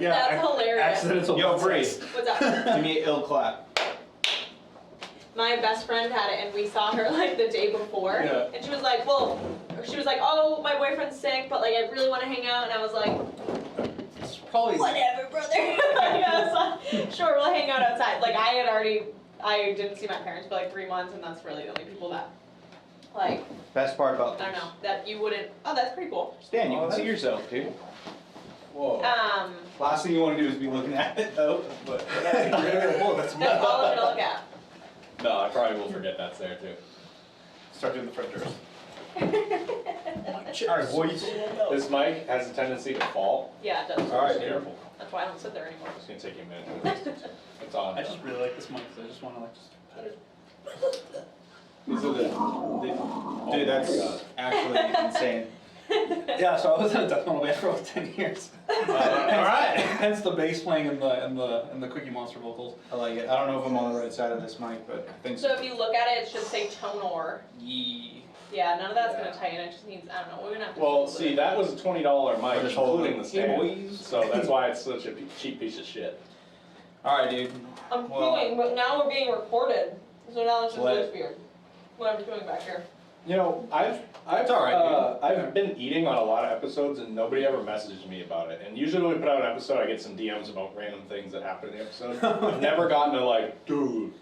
Yeah, That's hilarious. Accidental. Yo, butt Bree. sex. What's up? Give me an ill clap. My best friend had it, and we saw her like the day before, Yeah. and she was like, "Oh, my boyfriend's sick, but like I really want to hang out," and I was like, It's probably. "Whatever, brother." Like, I was like, "Sure, we'll hang out outside." Like I didn't see my parents for like 3 months, and that's really the only people that, like, Best part about I don't know, that you wouldn't. Oh, that's pretty cool. Stan, you Oh, can see that's- yourself, dude. Whoa. Last thing you want to do is be looking at it, though. But Whoa, that's That's all I'm gonna look at. No, I probably will forget that's there too. Start doing the front doors. Alright, boys. This mic has a tendency to fall. Yeah, it does. All right, Be careful. That's why I don't sit there anymore. It's gonna take you a minute. It's on. I just really like this mic because I just want to like just pet it. These are the Dude, oh my that's God. actually insane. Yeah, so I was in a death metal band for like 10 years. Alright. Hence the bass playing and the Cookie Monster vocals. I like it. I don't know if I'm on the right side of this mic, but I think So if you look at it, it should say tonor. Yee. Yeah, none of that's gonna tighten. It just needs, I don't know. We're gonna have to. Well, fix see, it. that was a $20 mic, Just hold including it. the stand. Boys. So that's why it's such a cheap piece of shit. Alright, dude. I'm Well- doing, but now we're being recorded. So now it's just Let- looks weird. What I'm doing back here. You know, I've It's all right, I've been eating on a lot of episodes and nobody ever messaged me about it. And usually when we put out an episode, I get some DMs about random things that happen in the episode. I've never gotten to like, dude,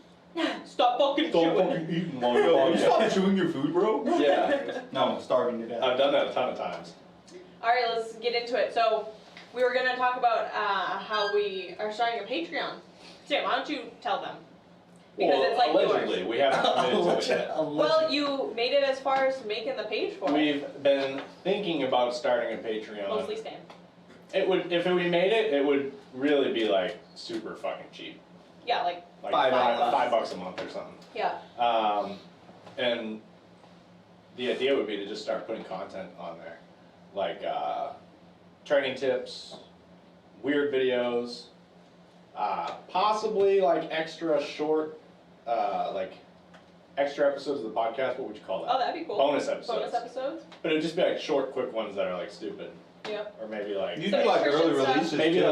Stop fucking don't chewing. fucking eating while you're Yo, you podcast. stop chewing your food, bro? Yeah, No, I'm starving to death. I've done that a ton of times. Alright, let's get into it. So, we were gonna talk about how we are starting a Patreon. Sam, why don't you tell them? Because Well, it's like allegedly, yours. we haven't committed to it yet. Well, you made it as far as making the page for it. We've been thinking about starting a Patreon. Mostly Stan. It would, if we made it, it would really be like super fucking cheap. Yeah, like, Like $5. $5 a month or something. yeah. And the idea would be to just start putting content on there, like training tips, weird videos, possibly like extra short, like extra episodes of the podcast. What would you call that? Oh, that'd be cool. Bonus episodes. Bonus episodes? But it would just be like short, quick ones that are like stupid, Yep. or maybe like You So do like nutrition early stuff. releases maybe too.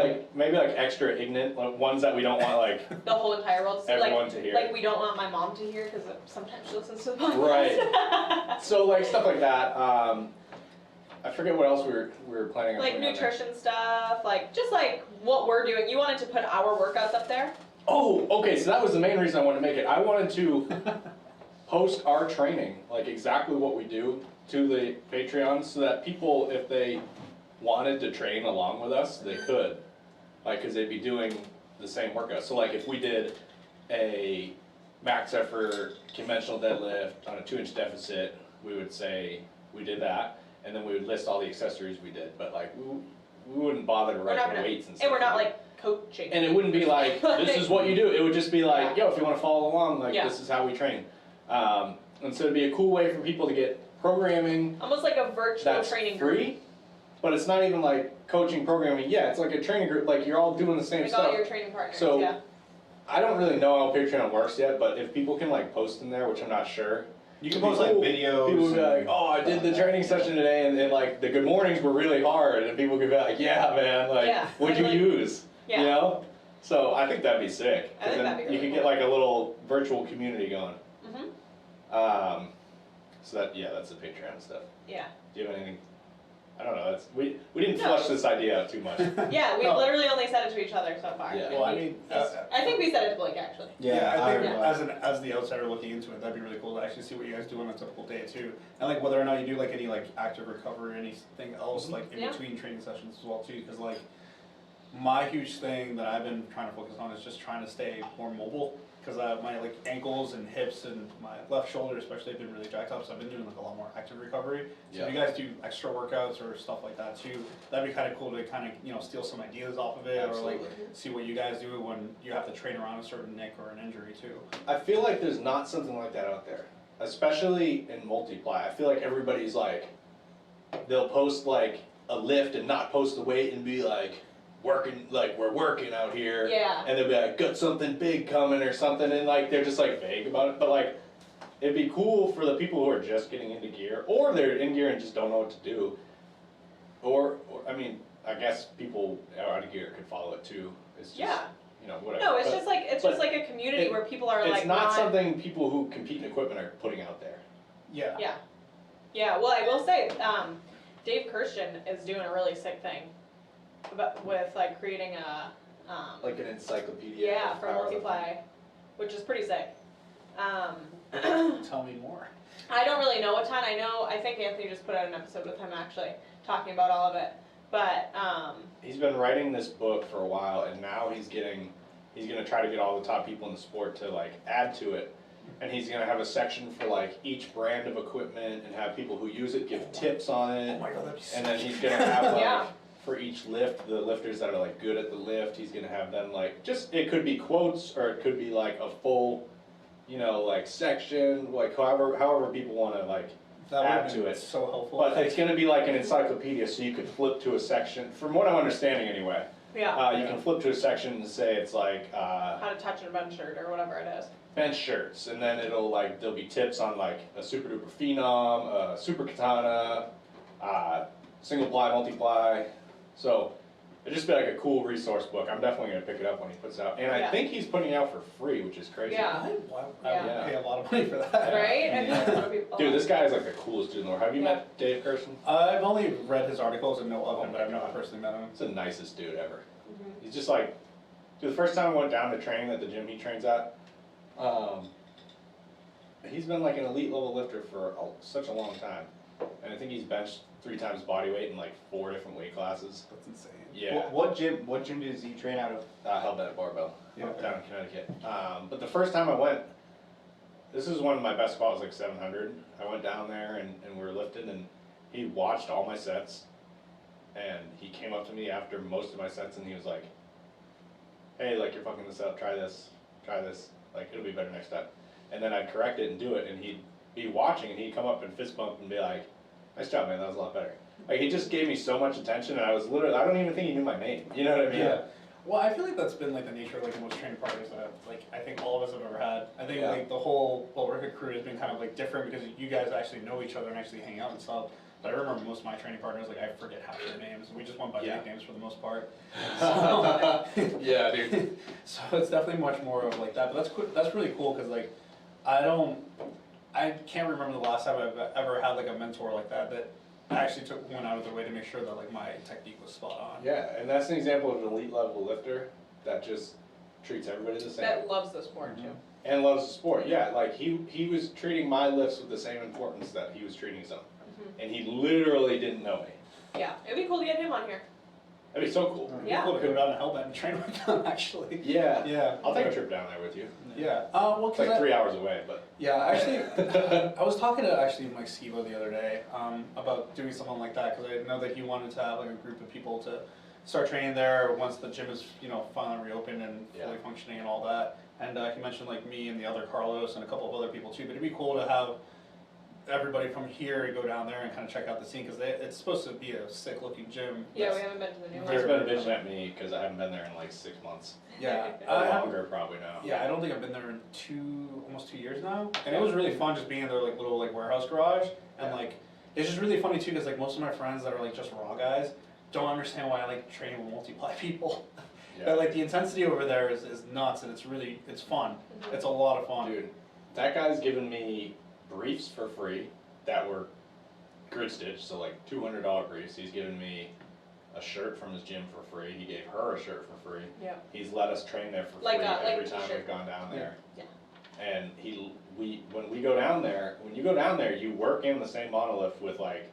like extra ignorant, like ones that we don't want like The whole entire world to see. everyone Like, to hear. like we don't want my mom to hear because sometimes she listens to the podcast. Right. So like stuff like that. I forget what else we were planning on. Like putting on there. nutrition stuff, like just like what we're doing. You wanted to put our workouts up there? Oh, okay. So that was the main reason I wanted to make it. I wanted to post our training, like exactly what we do, to the Patreon, so that people, if they wanted to train along with us, they could, like, because they'd be doing the same workout. So like if we did a max effort conventional deadlift on a 2-inch deficit, we would say we did that, and then we would list all the accessories we did. But like we wouldn't bother to We're write not the gonna, weights and and stuff. we're not like coaching. And it wouldn't be like, this is what you do. It would just be like, yo, if you want to follow along, like, Yeah. this is how we train. And so it'd be a cool way for people to get programming Almost like a virtual that's training group. free, but it's not even like coaching programming. Yeah, it's like a training group. Like, you're all doing the same Like stuff. all your training partners. So- yeah. I don't really know how Patreon works yet, but if people can like post in there, which I'm not sure. You can post like videos. People would be like, and- oh, I did the training session today, and like the good mornings were really hard, and people could be like, yeah, man, like, Yeah, what'd you like- use? Yeah. You know? So I think that'd be sick. I 'cause think then that'd be you really could get cool. like a little virtual community going. Mhm. So that's the Patreon stuff. Yeah. Do you have anything? I don't know. We didn't No. flush this idea out too much. Yeah, we No. literally only said it to each other so far. Yeah. And Well, I we- mean, I think we said it to Blake actually. Yeah, I think I- as the outsider looking into it, that'd be really cool to actually see what you guys do on a typical day too, and like whether or not you do like any like active recovery or anything else like in Yeah. between training sessions as well too. Because like my huge thing that I've been trying to focus on is just trying to stay more mobile. Because my like ankles and hips and my left shoulder especially have been really jacked up, so I've been doing like a lot more active recovery. So if you guys do extra workouts or stuff like that too, that'd be kind of cool to kind of steal some ideas off of it, or like Absolutely. see what you guys do when you have to train around a certain nick or an injury too. I feel like there's not something like that out there, especially in multiply. I feel like everybody's like, they'll post like a lift and not post the weight and be like, working, like, we're working out here. Yeah. And they'll be like, got something big coming or something, and like they're just like vague about it. But like, it'd be cool for the people who are just getting into gear, or they're in gear and just don't know what to do. Or I mean, I guess people out of gear could follow it too. It's just, Yeah. you know, whatever. No, it's But just like, it's but just like a community it- where people are it's like not something people who compete in equipment are putting out there. Yeah. Yeah. Yeah, well, I will say, Dave Kirsten is doing a really sick thing with like creating a, Like an encyclopedia. yeah, of for powerlifting. multiply, which is pretty sick. Tell me more. I don't really know a ton. I think Anthony just put out an episode with him actually talking about all of it. But He's been writing this book for a while, and now he's gonna try to get all the top people in the sport to like add to it. And he's gonna have a section for like each brand of equipment and have people who use it give tips on Oh it. my god, that'd be so And then he's gonna have like, Yeah. for each lift, the lifters that are like good at the lift, he's gonna have them like, just, it could be quotes, or it could be like a full, you know, like section, like however people wanna like, that would add have to been it. so helpful. but it's gonna be like an encyclopedia, so you could flip to a section, from what I'm understanding anyway. yeah, You can flip to a section and say it's like, how to touch a bench shirt or whatever it is. bench shirts, and then it'll like, there'll be tips on like a super duper phenom, a super katana, single ply, multiply. So it'd just be like a cool resource book. I'm definitely gonna pick it up when he puts it out, and I Yeah. think he's putting it out for free, which is crazy. Yeah. I Yeah. would pay a lot of money for that. Right? I Yeah. feel like a lot of people. Dude, this guy is like the coolest dude in the world. Have you Yeah. met Dave Kirsten? I've only read his articles and know of him, Oh but my I've never God. personally met him. He's the nicest dude ever. Mhm. He's just like, dude, the first time I went down to training at the gym he trains at, he's been like an elite level lifter for such a long time. And I think he's benched 3 times body weight in like 4 different weight classes. That's insane. Yeah. What gym does he train out of? Hellbent barbell, Yeah. down in Connecticut. But the first time I went, this is one of my best squat was like 700. I went down there and we were lifting, and he watched all my sets, and he came up to me after most of my sets and he was like, hey, like, you're fucking this up, try this, like, it'll be better next time. And then I'd correct it and do it, and he'd be watching, and he'd come up and fist bump and be like, nice job, man, that was a lot better. Like, he just gave me so much attention, and I was literally, I don't even think he knew my name, you know what I mean? Yeah. Well, I feel like that's been like the nature of like most training partners that I think all of us have ever had. I think Yeah. like the whole Worker crew has been kind of like different because you guys actually know each other and actually hang out and stuff. But I remember most of my training partners, like I forget half their names. We just went by Yeah. nicknames for the most part. Yeah, dude. So it's definitely much more of like that. But that's cool. That's really cool because like I can't remember the last time I've ever had like a mentor like that actually went out of their way to make sure that like my technique was spot on. Yeah, and that's an example of an elite level lifter that just treats everybody the same. That loves the sport too. And loves the sport, yeah, like he was treating my lifts with the same importance that he was treating some. And he literally didn't know me. Yeah, it'd be cool to get him on here. That'd be so cool. It'd be Yeah. cool to go down to Hellbent and train with them actually. Yeah. Yeah. I'll take a trip down there with you. Yeah. Well, It's 'cause like 3 hours away, but. Yeah, actually, I was talking to Mike Skibo the other day about doing something like that because I know that he wanted to have like a group of people to start training there once the gym is finally reopened and fully Yeah. functioning and all that. And he mentioned like me and the other Carlos and a couple of other people too. But it'd be cool to have everybody from here go down there and kind of check out the scene because it's supposed to be a sick looking gym. Yeah, we haven't been to the new There's one. been a bitch at me because I haven't been there in like 6 months. Yeah, Or I longer probably now. Yeah, I don't think I've been there in almost 2 years now, and it was really fun just being in their like little like warehouse garage, and Yeah. like it's just really funny too because like most of my friends that are like just raw guys don't understand why I like training with multiply people. Yeah. But like the intensity over there is nuts, and it's fun. It's a lot of fun. Dude, that guy's given me briefs for free that were grid stitched, so like $200 briefs. He's given me a shirt from his gym for free. He gave her a shirt for free. Yeah. He's let us train there for Like free a- like every a time t-shirt. we've gone down there. Yeah. And when we go down there, you work in the same monolift with like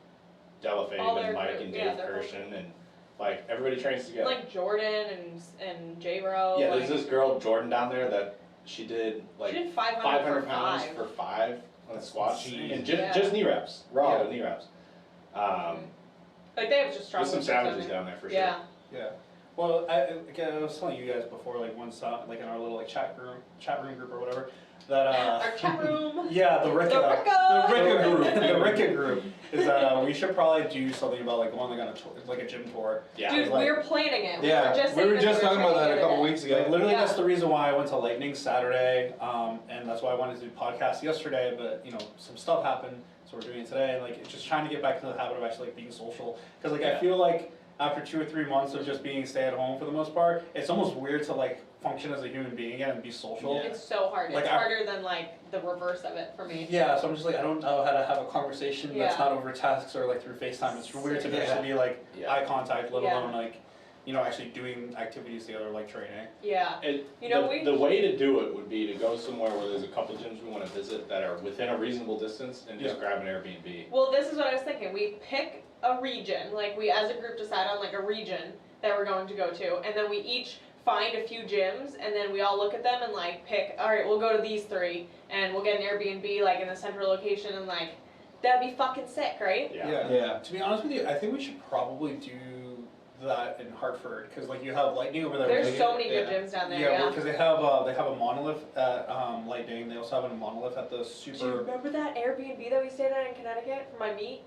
Delafabe All their and Mike crew, and yeah, Dave their whole Kirshen, and like everybody trains together. Like Jordan and J-Bro. Yeah, like, there's this girl Jordan down there that she did like she did 500 500 for pounds 5. for 5 on squats, Jeez. and Yeah. just knee reps, raw Yeah. knee reps. Like they have just strong There's some lifters down savages there. down there for sure. Yeah. Yeah. Well, I was telling you guys before, like once, like in our little like chat room group or whatever, that Our chat room. yeah, the Ricka The Ricka. group, the Ricka group is that we should probably do something about like going like on like a gym tour. Yeah. Dude, like- we're planning it. Yeah, we were just, we were just talking about that a training couple the other weeks Like ago. literally, Yeah. that's the reason why I went to Lightning Saturday, and that's why I wanted to do podcast yesterday. But some stuff happened, so we're doing it today. And like, it's just trying to get back to the habit of actually like being social, because like I Yeah. feel like after 2 or 3 months of just being stay at home for the most part, it's almost weird to like function as a human being again and be social. It's so hard. Like, It's harder than like the reverse of it for me. Yeah, so I'm just like, I don't know how to have a conversation that's Yeah. not over texts or like through FaceTime. It's weird to Yeah. actually be like Yeah. eye contact, let Yeah. alone like, you know, actually doing activities together like training. Yeah. You know, The way to do it would be to go somewhere where there's a couple gyms we want to visit that are within a reasonable distance and just Yeah. grab an Airbnb. Well, this is what I was thinking. We pick a region, like we as a group decide on like a region that we're going to go to, and then we each find a few gyms, and then we all look at them and like pick, all right, we'll go to these 3, and we'll get an Airbnb like in a central location, and like, that'd be fucking sick, right? Yeah. Yeah. To be honest with you, I think we should probably do that in Hartford, because like you have Lightning over there. There's Really- so many good Yeah. gyms down there, Yeah, yeah. because they have a monolith at Lightning. They also have a monolith at the Do you Super. remember that Airbnb that we stayed at in Connecticut for my meet?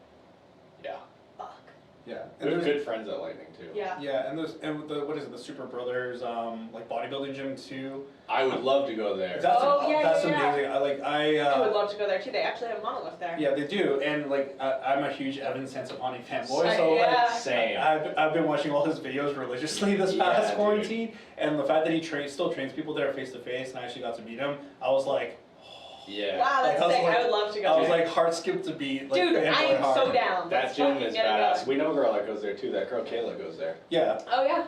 Yeah. Fuck. Yeah, We have there's- good friends at Lightning too. Yeah. Yeah, and what is it? The Super Brothers like bodybuilding gym too. I would love to go there. That's Oh, yeah, that's yeah, yeah. amazing. I would love to go there too. They actually have a monolith there. Yeah, they do, and like I'm a huge Evan Sansapani fanboy, so Yeah. like Same. I've been watching all his videos religiously this Yeah, past dude. quarantine, and the fact that he still trains people there face to face, and I actually got to meet him, I was like, Yeah. Wow, that's Like, I was sick. like- I would love to go I was there. like heart skipped a beat. Like, Dude, I fanboy am so hard. down. That Let's gym fucking is get it badass. going. We know a girl that goes there too. That girl Kayla goes there. Yeah. Oh yeah.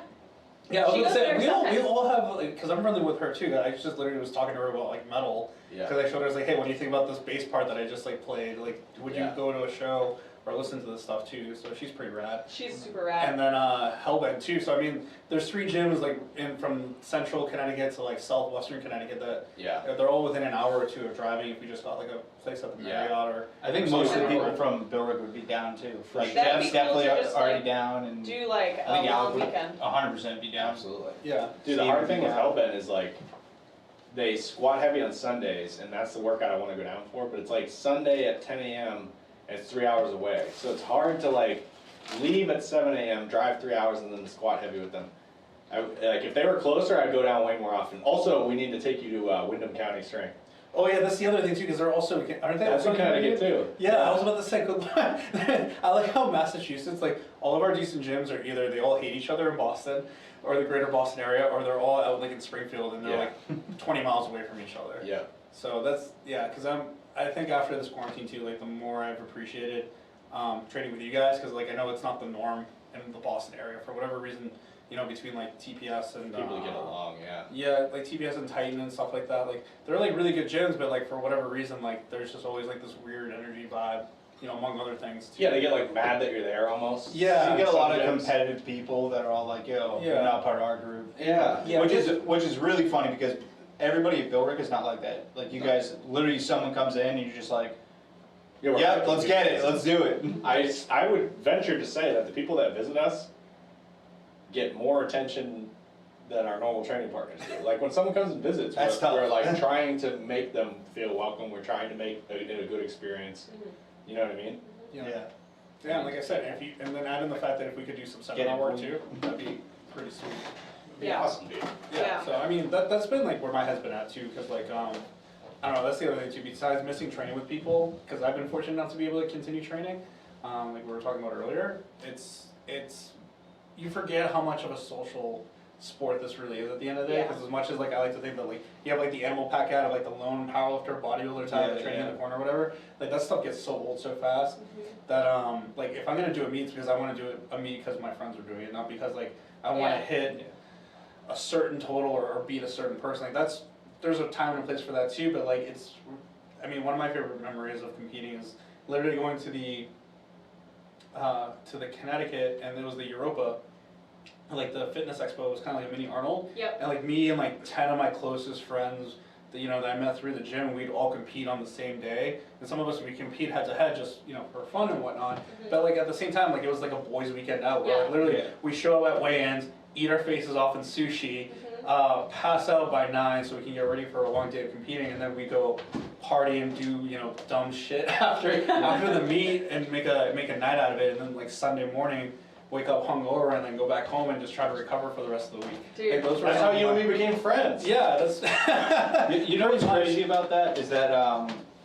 Yeah, I was She gonna goes say there we sometimes. all have like, because I'm friendly with her too. I just literally was talking to her about like metal, Yeah. because I showed her, I was like, hey, what do you think about this bass part that I just like played? Like, would you Yeah. go to a show or listen to this stuff too? So she's pretty rad. She's super rad. And then Hellbent too. So I mean, there's 3 gyms like from central Connecticut to like southwestern Connecticut that Yeah. they're all within an hour or 2 of driving. If we just got like a place at the Yeah. Marriott or I think most of the something. people from Billerick would be down too. Like That'd be Jeff's cool definitely to just, already like, down, and Do like I a think long Alec would weekend. 100% be down. Absolutely. Yeah. Dude, the Steve hard would thing be with down. Hellbent is like, they squat heavy on Sundays, and that's the workout I want to go down for, but it's like Sunday at 10 a.m., and it's 3 hours away. So it's hard to like leave at 7 a.m., drive 3 hours, and then squat heavy with them. Like if they were closer, I'd go down way more often. Also, we need to take you to Windham County Strength. Oh yeah, that's the other thing too, because they're also aren't they? That's also in Connecticut too. Yeah, I was about to say. I like how Massachusetts, like all of our decent gyms are either they all hate each other in Boston, or the greater Boston area, or they're all out like in Springfield and they're Yeah. like 20 miles away from each other. Yeah. So that's because I think after this quarantine too, like the more I've appreciated training with you guys, because like I know it's not the norm in the Boston area for whatever reason. You know, between like TPS and People get along, yeah. yeah, like TPS and Titan and stuff like that. Like they're like really good gyms, but like for whatever reason, like there's just always like this weird energy vibe. You know, among other things. Too. Yeah, they get like mad that you're there almost. Yeah. You get a lot of Some gyms. competitive people that are all like, yo, Yeah. you're not part of our group. Yeah. Yeah, Which is really funny because everybody at Billerick is not like that. Like you guys, literally someone comes in and you're just like, Yeah, we're yep, fucking let's get it, let's do it. I would venture to say that the people that visit us get more attention than our normal training partners do. Like when someone comes and visits, That's we're, tough. we're like trying to make them feel welcome. We're trying to make it a good experience. Mhm. You know what I mean? Yeah. Yeah, and like I said, if you and then add in the fact that if we could do some Get seminar work it. too, that'd be pretty sweet. It'd be Yeah. awesome, dude. Yeah. So I mean, that's been like where my head's been at too, because like I don't know, that's the other thing too. Besides missing training with people, because I've been fortunate enough to be able to continue training, like we were talking about earlier. It's you forget how much of a social sport this really is at the end of the day. Yeah. Because as much as like I like to think that like you have like the animal pack out of like the lone powerlifter bodybuilder type Yeah, training yeah. in the corner or whatever, like that stuff gets so old so fast that like if I'm gonna do a meet, it's because I want to do a meet because my friends are doing it, not because like I want to Yeah. hit a certain total or beat a certain person. Like there's a time and place for that too, but like I mean, one of my favorite memories of competing is literally going to the Connecticut, and it was the Europa, like the fitness expo. Was kind of like a mini Arnold, Yep. and like me and like 10 of my closest friends that that I met through the gym, we'd all compete on the same day, and some of us we compete head to head just for fun and whatnot. But like at the same time, like it was like a boys' weekend out where like, literally Yeah. we show up at weigh-ins, eat our faces off in sushi, pass out by 9 so we can get ready for a long day of competing, and then we go party and do dumb shit after the meet and make a night out of it, and then like Sunday morning wake up hungover and then go back home and just try to recover for the rest of the week. Dude. Like, those were That's some how of you and my- me became friends. Yeah, that's. You know what's crazy about that is that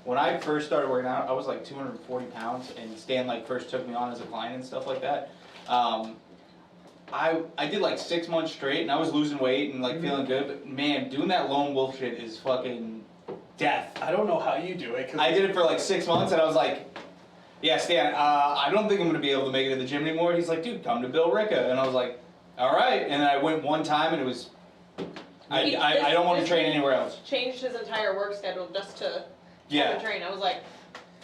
when I first started working out, I was like 240 pounds, and Stan like first took me on as a client and stuff like that. I did like 6 months straight, and I was losing weight and like feeling good. But man, doing that lone wolf shit is fucking death. I don't know how you do it. 'Cause I did it for like 6 months, and I was like, yeah, Stan, I don't think I'm gonna be able to make it to the gym anymore. He's like, dude, come to Bill Ricca, and I was like, all right. And I went one time, and it was. I don't want to train anywhere else. Changed his entire work schedule just to Yeah. train. I was like,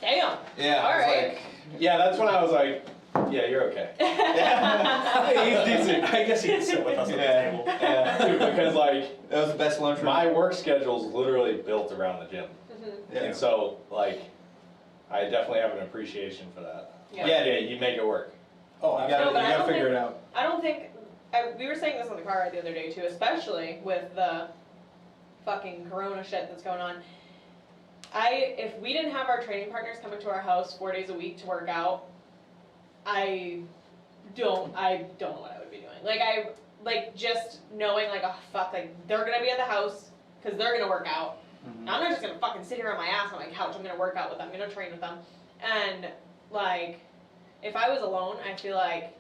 damn. Yeah. All I was right. like, Yeah, that's when I was like, yeah, you're okay. yeah. He's decent. I guess he can sit with us at the Yeah. table. Yeah. Dude, because like, That was the best lunch. my work schedule's literally built around the gym. Mhm. Yeah. And so, like, I definitely have an appreciation for that. Yeah. Yeah, Yeah, you make it work. Oh, you No, gotta, but I don't figure think- it out. I don't think we were saying this on the car ride the other day too, especially with the fucking corona shit that's going on. If we didn't have our training partners coming to our house 4 days a week to work out, I don't know what I would be doing. Like just knowing like, oh fuck, like they're gonna be at the house because they're gonna work out. I'm not just gonna fucking sit here on my ass on my couch. I'm gonna work out with them. I'm gonna train with them. And like, if I was alone, I feel like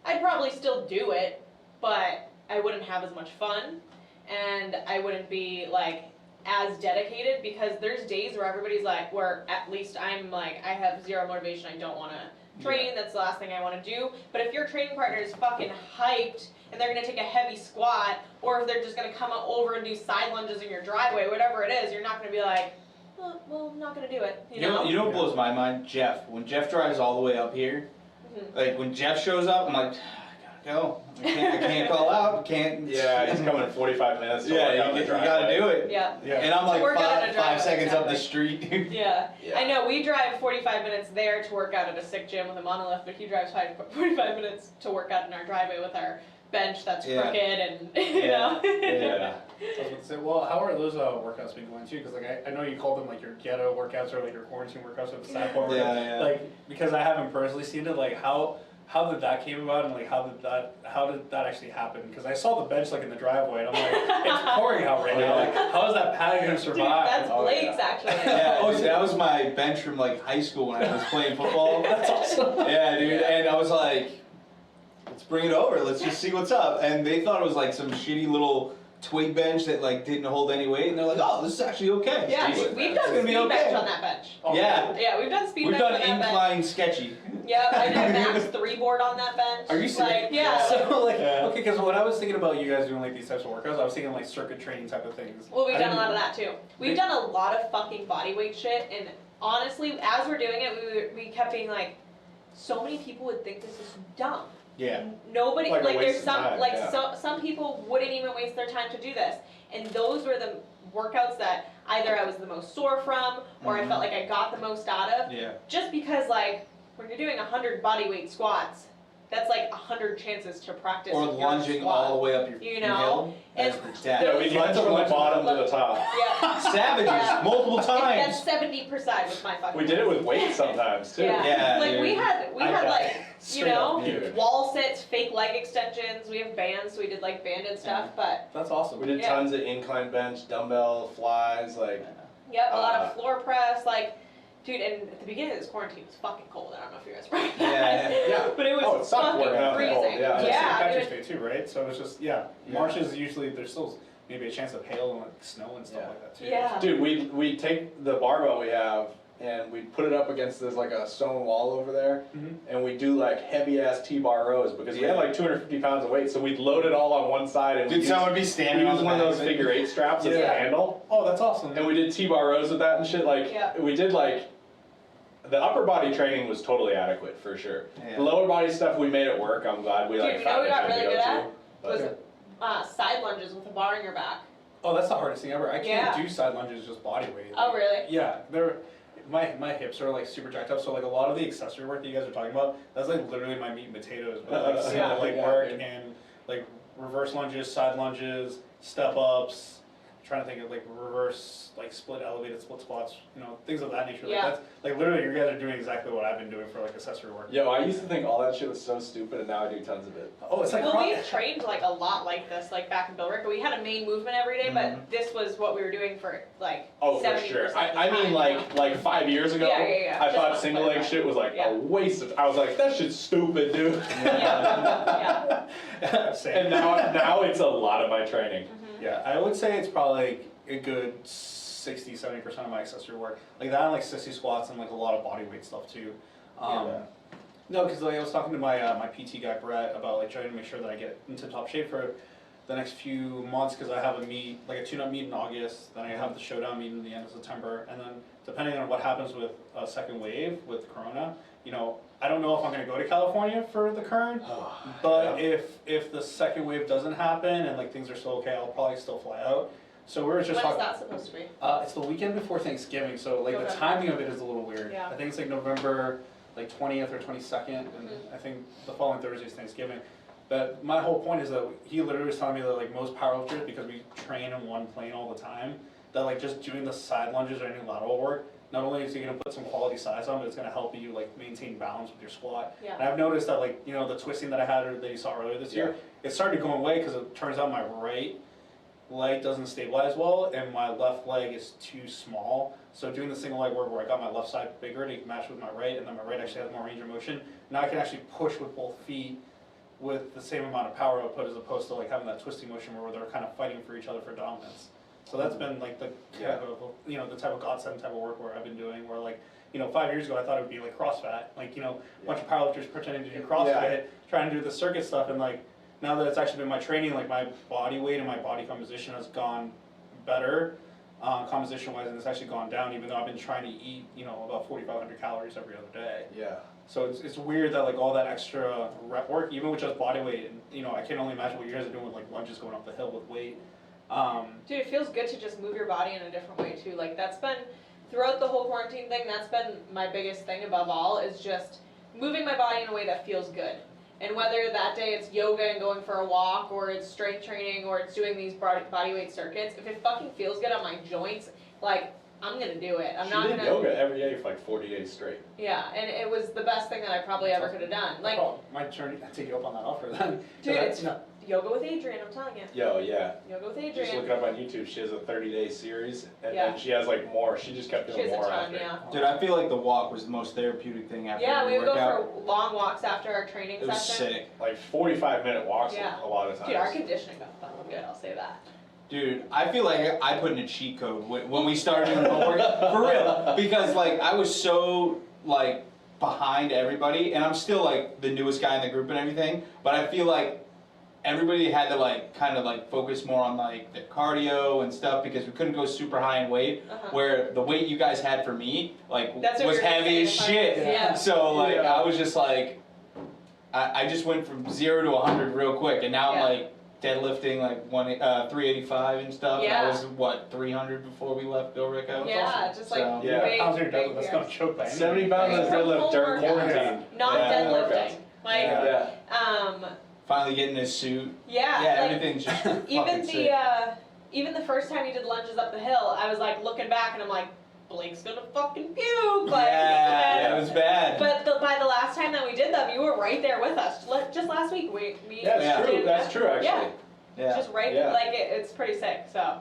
I'd probably still do it, but I wouldn't have as much fun, and I wouldn't be like as dedicated because there's days where everybody's like, where at least I'm like, I have zero motivation. I don't want to train. That's the last thing I want to do. But if your training partner is fucking hyped and they're gonna take a heavy squat, or if they're just gonna come over and do side lunges in your driveway, whatever it is, you're not gonna be like, oh, well, I'm not gonna do it. You know? You know what blows my mind? Jeff. When Jeff drives all the way up here, like when Jeff shows up, I'm like, I gotta go. I can't call out. Can't. Yeah, he's coming in 45 minutes to work Yeah, out you, the you gotta driveway. do it. Yeah. Yeah. And I'm like Work out in a five driveway, seconds up the exactly. street. Yeah. Yeah. I know, we drive 45 minutes there to work out at a sick gym with a monolift, but he drives 45 minutes to work out in our driveway with our bench that's Yeah. crooked and, you know. Yeah. I was about to say, well, how are those workouts been going too? Because like I know you called them like your ghetto workouts or like your quarantine workouts or the sad part. Yeah, yeah. Like because I haven't personally seen it. Like how did that came about and like how did that actually happen? Because I saw the bench like in the driveway and I'm like, it's pouring out right now. Like how is that pad gonna Dude, survive? that's Oh, Blake's yeah. actually. Yeah, oh, that was my bench from like high school when I was playing football. That's awesome. Yeah, dude, and I was like, let's bring it over, let's just see what's up. And they thought it was like some shitty little twig bench that like didn't hold any weight, and they're like, oh, this is actually okay. Yeah, It's we've gonna done be speed okay. bench on that bench. Oh, Yeah. Yeah, we've done speed We've bench done on that bench. incline sketchy. Yeah, I did a max 3 board on that bench. Are you serious? Like, yeah. So like, Yeah. okay, because when I was thinking about you guys doing like these types of workouts, I was thinking like circuit training type of things. Well, we've I done a didn't- lot of that too. We've done a lot of fucking body weight shit, and honestly, as we're doing it, we kept being like, so many people would think this is dumb. Yeah. Nobody Like a like waste there's of some time, like yeah. some people wouldn't even waste their time to do this, and those were the workouts that either I was the most sore from or I felt like I got the most out of. Yeah. Just because like when you're doing 100 body weight squats, that's like 100 chances to practice. Or your lunging squat. all the way up your You your know? hill. That's And the death. Yeah, we lunge from the bottom to the top. Yeah. Savages, Yeah. multiple times. That's 70% with my fucking. We did it with weights sometimes too. Yeah. Yeah, Like we dude. had I got like it. you Straight know up, dude. wall sits, fake leg extensions. We have bands, so we did like banded stuff. But That's awesome. We did Yeah. tons of incline bench, dumbbell, flies, like. yep, a lot of floor press. Like, dude, and at the beginning of this quarantine, it was fucking cold. I don't know if you guys remember that. Yeah. But it was Oh, it sucked fucking working out in the cold, freezing. yeah. It's like Yeah, St. it Patrick's Day too, right? So it's just Yeah. March is usually there's still maybe a chance of hail and like snow and stuff Yeah. like that too. Yeah. Dude, we take the barbell we have and we put it up against this like a stone wall over there, Mhm. and we do like heavy ass T-bar rows because we had like 250 pounds of weight, so we'd load it all on one side and Dude, someone would be we standing on used the one of back those of it. figure 8 straps as Yeah. a handle, Oh, that's awesome. and we did T-bar rows with that and shit. Like Yeah. we did like the upper body training was totally adequate for sure. Yeah. The lower body stuff we made it work. I'm glad we Dude, like you know found what we a got gym to really go good to. at? But- Was side lunges with a bar in your back. Oh, that's the hardest thing ever. I can't Yeah. do side lunges just body weight. Oh, really? Yeah, they're my hips are like super jacked up. So like a lot of the accessory work that you guys are talking about, that's like literally my meat and potatoes. But like some Yeah. like Yeah, work dude. and like reverse lunges, side lunges, step ups, trying to think of like reverse, like split elevated split squats, you know, things of that nature. Like Yeah. that's like literally you guys are doing exactly what I've been doing for like accessory work. Yo, I used to think all that shit was so stupid, and now I do tons of it. Oh, it's like Well, we trained like a lot like this, like back in Bill Rick. We had a main movement every day, but this was what we were doing for like Oh, for 70% sure. of the I mean, time, like 5 years ago, Yeah. I Just thought let's single leg clarify. shit was like Yeah. a waste of. I was like, that shit's stupid, dude. Yeah. Same. And now it's a lot of my training. Yeah, I would say it's probably like a good 60-70% of my accessory work. Like that and like 60 squats and like a lot of body weight stuff too. Yeah. No, because like I was talking to my my PT guy Brett about like trying to make sure that I get into top shape for the next few months because I have a meet, like a tune-up meet in August, then I have the showdown meet in the end of September, and then depending on what happens with a second wave with Corona, you know, I don't know if I'm going to go to California for the current, but if the second wave doesn't happen and like things are still okay, I'll probably still fly out. So we were just When is talking. that supposed to be? It's the weekend before Thanksgiving, so like the Okay. timing of it is a little weird. Yeah. I think it's like November like 20th or 22nd, and I think the following Thursday is Thanksgiving. But my whole point is that he literally was telling me that like most powerlifters, because we train in one plane all the time, that like just doing the side lunges or any lateral work, not only is he gonna put some quality size on, but it's gonna help you like maintain balance with your squat. Yeah. And I've noticed that like, you know, the twisting that I had or that you saw earlier this year, it started going away because it turns out my right leg doesn't stabilize well and my left leg is too small. So doing the single leg work where I got my left side bigger to match with my right, and then my right actually has more range of motion, now I can actually push with both feet with the same amount of power output as opposed to like having that twisting motion where they're kind of fighting for each other for dominance. So that's been like the type of, you know, the type of godsend type of work where I've been doing where like, you know, 5 years ago I thought it would be like CrossFit, like, you know, a bunch of powerlifters pretending to do CrossFit, trying to do the circuit stuff, and like now that it's actually been my training, like my body weight and my body composition has gone better, composition wise, and it's actually gone down even though I've been trying to eat, you know, about 4,500 calories every other day. Yeah. So it's weird that like all that extra rep work, even with just body weight, and you know, I can only imagine what you guys are doing with like lunges going up the hill with weight. Dude, it feels good to just move your body in a different way too. Like that's been, throughout the whole quarantine thing, that's been my biggest thing above all, is just moving my body in a way that feels good. And whether that day it's yoga and going for a walk, or it's strength training, or it's doing these body weight circuits, if it fucking feels good on my joints, like, I'm gonna do it. I'm She not did gonna. yoga every day for like 40 days straight. Yeah, and it was the best thing that I probably ever could have done. Like, my turn to take you up on that offer then. dude, it's no. yoga with Adrian, I'm telling you. Yo, yeah. Yoga with Just Adrian. look it up on YouTube. She has a 30-day series, and Yeah. then she has like more. She just kept She doing has a more ton, after. yeah. Dude, I feel like the walk was the most therapeutic thing after Yeah, every we would go workout. for long walks after our training It was session. sick. Like 45-minute walks Yeah. a lot of times. Dude, our conditioning got fucking good, I'll say that. Dude, I feel like I put in a cheat code when we started doing homework, for real, because like I was so like behind everybody, and I'm still like the newest guy in the group and everything, but I feel like everybody had to like kind of like focus more on like the cardio and stuff because we couldn't go super high in weight, where the weight you guys had for me like That's what was we were heavy as saying, shit. yeah. So like Yeah. I was just like, I just went from 0 to 100 real quick, and now Yeah. I'm like deadlifting like 385 and stuff. And I Yeah. was what 300 before we left Bill Rick out. Yeah, just like So- Yeah. big, How's your big deadlift? That's years. not a joke by any 70 means. pounds From of deadlift home during workouts. quarantine. Not Yeah. deadlifting. Like, Yeah. Finally getting his suit. yeah, Yeah, like, everything's just even fucking the sick. even the first time he did lunges up the hill, I was like looking back and I'm like, Blake's gonna fucking puke. Like, Yeah, it was bad. But by the last time that we did them, you were right there with us. Just last week, we Yeah, Yeah. it's true. That's true, actually. Yeah, Yeah. just right. Yeah. Like it's pretty sick. So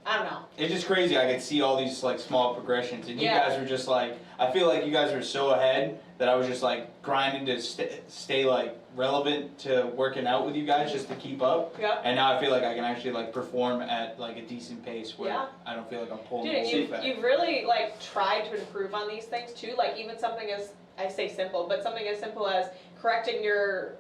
I don't know. It's just crazy. I could see all these like small progressions, and you Yeah. guys were just like, I feel like you guys were so ahead that I was just like grinding to stay like relevant to working out with you guys just to keep up. Yep. And now I feel like I can actually like perform at like a decent pace where Yeah. I don't feel like I'm pulling Dude, the weight back. you've really like tried to improve on these things too. Like even something as, I say simple, but something as simple as correcting the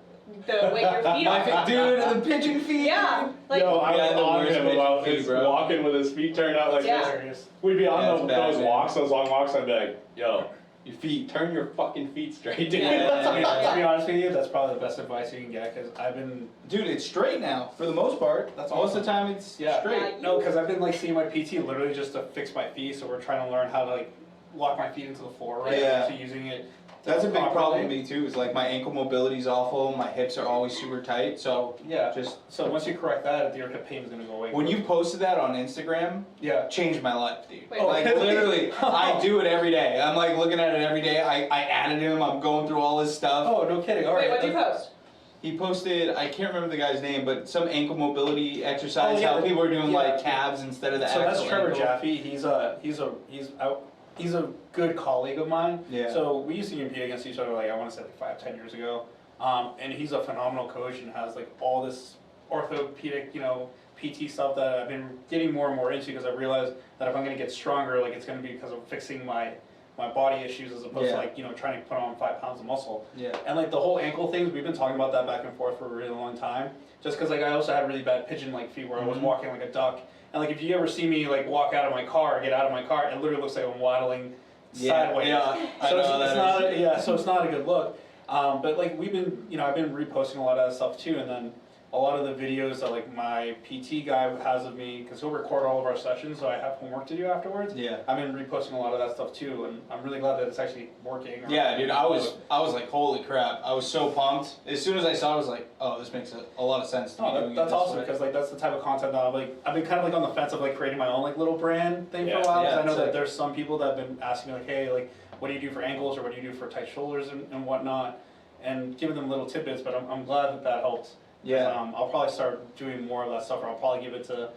way your feet are. Dude, the pigeon feet. Yeah, like Yo, I Yeah, was the on worst him pigeon about feet, his bro. walking with his feet turned out like Yeah. this. We'd be on Yeah, it's bad, those man. walks, those long walks, I'd be like, yo, your feet, turn your fucking feet straight, dude. Yeah. To be honest with you, that's probably the best advice you can get because I've been Dude, it's straight now for the most part. That's Most awesome. of the time it's Yeah. straight. Yeah. no, because I've been like seeing my PT literally just to fix my feet. So we're trying to learn how to like lock my feet into the floor, right? Yeah. So using it That's a big properly. problem with me too, is like my ankle mobility is awful, my hips are always super tight, so Yeah. just, So once you correct that, your hip pain is gonna go away. when you posted that on Instagram, Yeah. changed my life, dude. Wait, Like really? literally, I do it every day. I'm like looking at it every day, I added him, I'm going through all his stuff. Oh, no kidding. All Wait, right. what'd you post? He posted, I can't remember the guy's name, but some ankle mobility exercise, Oh, yeah, how people are doing yeah. like calves instead of the So actual that's Trevor ankle. Jaffe. He's a good colleague of mine. Yeah. So we used to compete against each other like I want to say like 5-10 years ago. And he's a phenomenal coach and has like all this orthopedic, PT stuff that I've been getting more and more into because I realized that if I'm going to get stronger, like it's going to be because of fixing my body issues as opposed Yeah. to like trying to put on 5 pounds of muscle. Yeah. And like the whole ankle things, we've been talking about that back and forth for a really long time. Just because like I also had really bad pigeon like feet where I was Mhm. walking like a duck. And like if you ever see me like walk out of my car, get out of my car, it literally looks like I'm waddling sideways. Yeah, I So know it's that not is. so it's not a good look. But like we've been I've been reposting a lot of that stuff too, and then a lot of the videos that like my PT guy has of me, because he'll record all of our sessions, so I have homework to do afterwards. Yeah. I've been reposting a lot of that stuff too, and I'm really glad that it's actually working. Yeah, dude, I was like, holy crap, I was so pumped. As soon as I saw it, I was like, oh, this makes a lot of sense to me Oh, doing that's it this awesome way. because like that's the type of content that I've been kind of like on the fence of like creating my own like little brand thing for a Yeah, while. 'Cause yeah, I know it's that like- there's some people that have been asking me like, hey, like what do you do for ankles or what do you do for tight shoulders and whatnot, and giving them little tidbits. But I'm glad that helped. Yeah. I'll probably start doing more of that stuff, or I'll probably give it to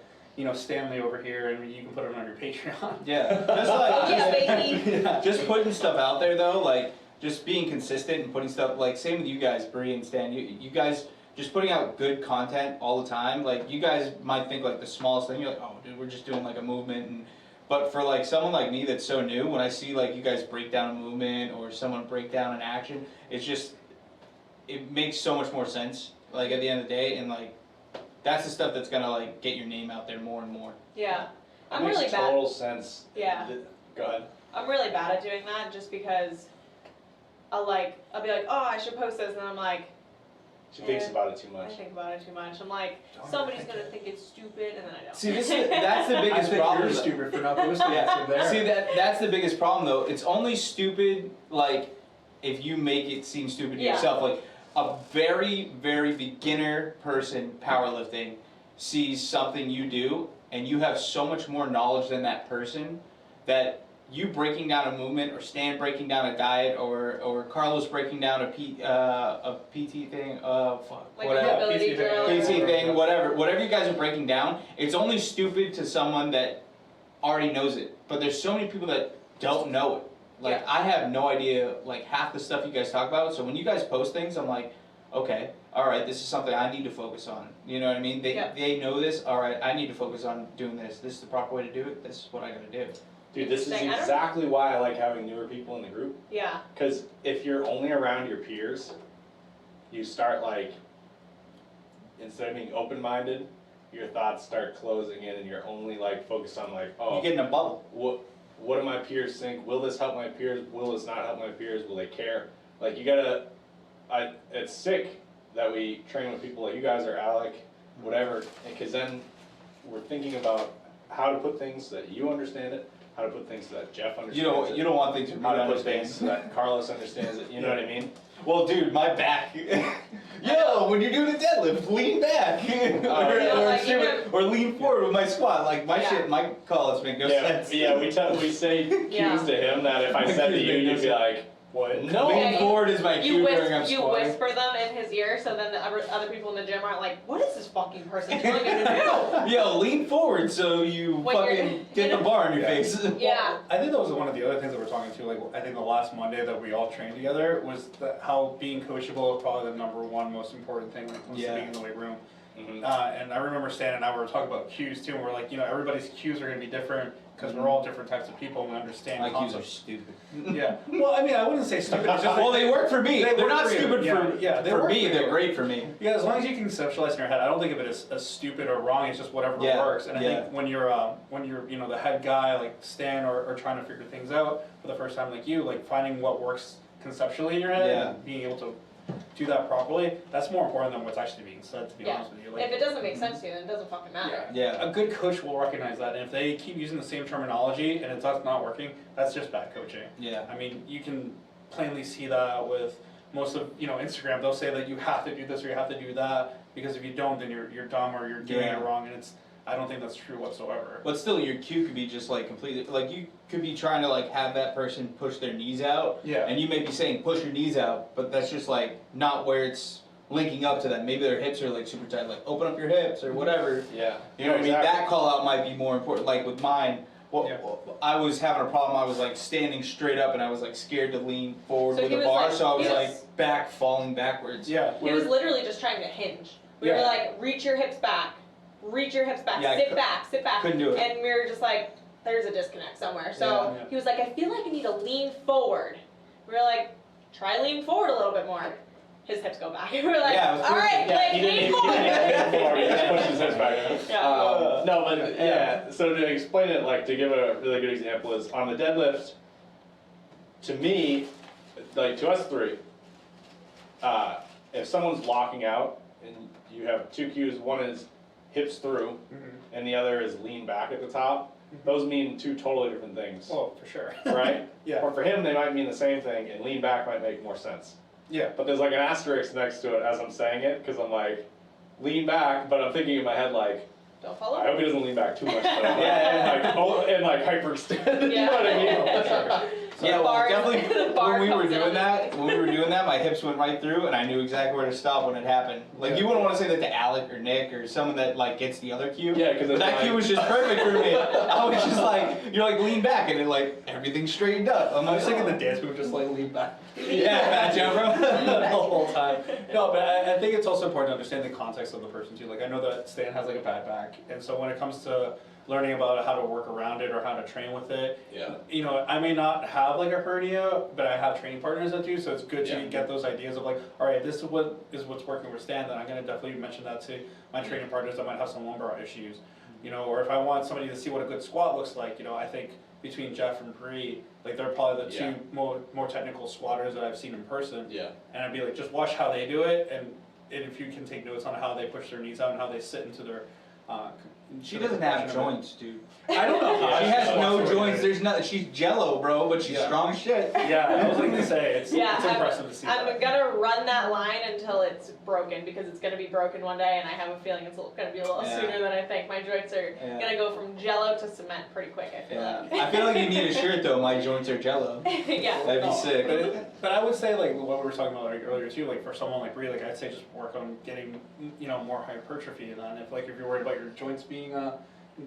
Stanley over here, and you can put it on your Patreon. Yeah. Just like, Yeah, baby. Yeah. just putting stuff out there though, like just being consistent and putting stuff, like same with you guys, Bree and Stan, you guys just putting out good content all the time. Like you guys might think like the smallest thing, you're like, oh dude, we're just doing like a movement, but for like someone like me that's so new, when I see like you guys break down a movement or someone break down an action, it makes so much more sense, like at the end of the day, and like that's the stuff that's gonna like get your name out there more and more. Yeah. I'm It makes really bad. total sense. Yeah. Go ahead. I'm really bad at doing that just because I'll be like, oh, I should post this, and then I'm like, She thinks Yeah. about it too I much. think about it too much. I'm like, Don't somebody's overthink gonna it. think it's stupid, and then I don't. See, that's the biggest I think problem. you're stupid for not posting it. Yeah. There. See, that's the biggest problem though. It's only stupid like if you make it seem stupid to Yeah. yourself. Like a very, very beginner person powerlifting sees something you do and you have so much more knowledge than that person that you breaking down a movement or Stan breaking down a diet or Carlos breaking down a PT thing, Like whatever. a mobility PT drill. thing. PT thing, whatever you guys are breaking down, it's only stupid to someone that already knows it. But there's so many people that don't know it. Like Yeah. I have no idea like half the stuff you guys talk about. So when you guys post things, I'm like, okay, all right, this is something I need to focus on. You know what I mean? They know this. All right, I need to focus on doing this. This is the proper way to do it. This is what I gotta do. Dude, this is Interesting. I don't- exactly why I like having newer people in the group. Yeah. Because if you're only around your peers, you start like, instead of being open-minded, your thoughts start closing in and you're only like focused on like, oh, You get in a bubble. what do my peers think? Will this help my peers? Will this not help my peers? Will they care? Like you gotta, it's sick that we train with people like you guys or Alec, whatever, because then we're thinking about how to put things so that you understand it, how to put things so that Jeff understands it. You don't want things to How to put understand. things so that Carlos understands it, you know what I mean? Well, dude, my back. Yo, when you're doing a deadlift, lean back, or lean forward with my squat. Like my Yeah. shit, my call-outs make no sense. We say cues Yeah. to him that if I said to you, you'd be like, what? No. Yeah, Lean forward is my cue during I'm you squatting. whisper them in his ear, so then the other people in the gym aren't like, what is this fucking person telling him to Yo, lean forward so you When you're- fucking get the bar in your Yeah. face. do? Yeah. I think that was one of the other things that we're talking to, like, I think the last Monday that we all trained together was how being coachable is probably the number one most important thing when it comes to Yeah. being in the weight room. Mhm. And I remember Stan and I were talking about cues too, and we're like, everybody's cues are gonna be different, because we're all different types of people and we understand My cues are concepts. stupid. Yeah, well, I mean, I wouldn't say stupid, it's just Well, they work for me. They They're work not for you. stupid Yeah, for yeah, they for work me. for They're you. great for me. Yeah, as long as you can conceptualize in your head, I don't think of it as stupid or wrong. It's just whatever Yeah, works. And I yeah. think when you're the head guy like Stan or trying to figure things out for the first time like you, like finding what works conceptually in your head Yeah. and being able to do that properly, that's more important than what's actually being said. To be Yeah. honest with you, If it doesn't make sense to you, then it doesn't fucking matter. Yeah. a good coach will recognize that, and if they keep using the same terminology and it's not working, that's just bad coaching. Yeah. I mean, you can plainly see that with most of, Instagram. They'll say that you have to do this or you have to do that, because if you don't, then you're dumb or you're doing Yeah. it wrong, and I don't think that's true whatsoever. But still, your cue could be just like completely, like you could be trying to like have that person push their knees out, Yeah. and you may be saying push your knees out, but that's just like not where it's linking up to that. Maybe their hips are like super tight, like open up your hips or whatever. Yeah. You know what I mean? That call out might be more important. Like with mine, Yeah. I was having a problem. I was like standing straight up, and I was like scared to lean forward So with he a was, bar, like- so I was he was- like back falling backwards. Yeah. He was literally just trying to hinge. We Yeah. were like, reach your hips back, Yeah, I sit back, sit back. couldn't do it. And we were just like, there's a disconnect somewhere. So Yeah. he was like, I feel like I need to lean forward. We were like, try lean forward a little bit more. His hips go back. We were like, Yeah, it was all right, perfect. Blake, lean forward. He just pushed his head back. Yeah. No, but yeah, so to explain it, like to give a really good example is on the deadlift, to me, like to us three, if someone's locking out and you have two cues, one is hips through and the other is lean back at the top, those mean two totally different things, Well, for sure. right? Yeah. Or for him, they might mean the same thing and lean back might make more sense. Yeah. But there's like an asterisk next to it as I'm saying it, because I'm like, lean back, but I'm thinking in my head like, Don't I follow. hope he doesn't lean back too much though. Yeah. And like hyperextend, you know what I mean? Yeah, well, Bar- definitely the bar when we were comes doing out. that, my hips went right through, and I knew exactly where to stop when it happened. Like you wouldn't want to say that to Alec or Nick or someone that like gets the other cue. Yeah, because But that cue was just perfect for me. I was just like, you're like lean back, and it like everything straightened up. I'm I like, was thinking the dance move, just like lean back. yeah, bad job, bro. The whole time. No, but I think it's also important to understand the context of the person too. Like I know that Stan has like a bad back, and so when it comes to learning about how to work around it or how to train with it, Yeah. I may not have like a hernia, but I have training partners that do, so it's good to Yeah. get those ideas of like, all right, this is what's working with Stan, then I'm gonna definitely mention that to my training partners that might have some lumbar issues. Or if I want somebody to see what a good squat looks like, I think between Jeff and Bree, like they're probably the Yeah. two more technical squatters that I've seen in person. Yeah. And I'd be like, just watch how they do it, and if you can take notes on how they push their knees out and how they sit into their. She doesn't have joints, dude. I don't know. Yeah, She has no Whatsoever. joints. There's nothing. She's jello, bro, but she's Yeah. strong as shit. Yeah, I was going to say it's Yeah, impressive to see I'm that. gonna run that line until it's broken, because it's gonna be broken one day, and I have a feeling it's gonna be a little Yeah. sooner than I think. My joints are Yeah. gonna go from jello to cement pretty quick, I feel Yeah. like. I feel like you need a shirt though. My joints are jello. Yeah. That'd be No, sick. But I would say like what we were talking about like, earlier too, like for someone like Bree, like I'd say just work on getting more hypertrophy, and then if you're worried about your joints being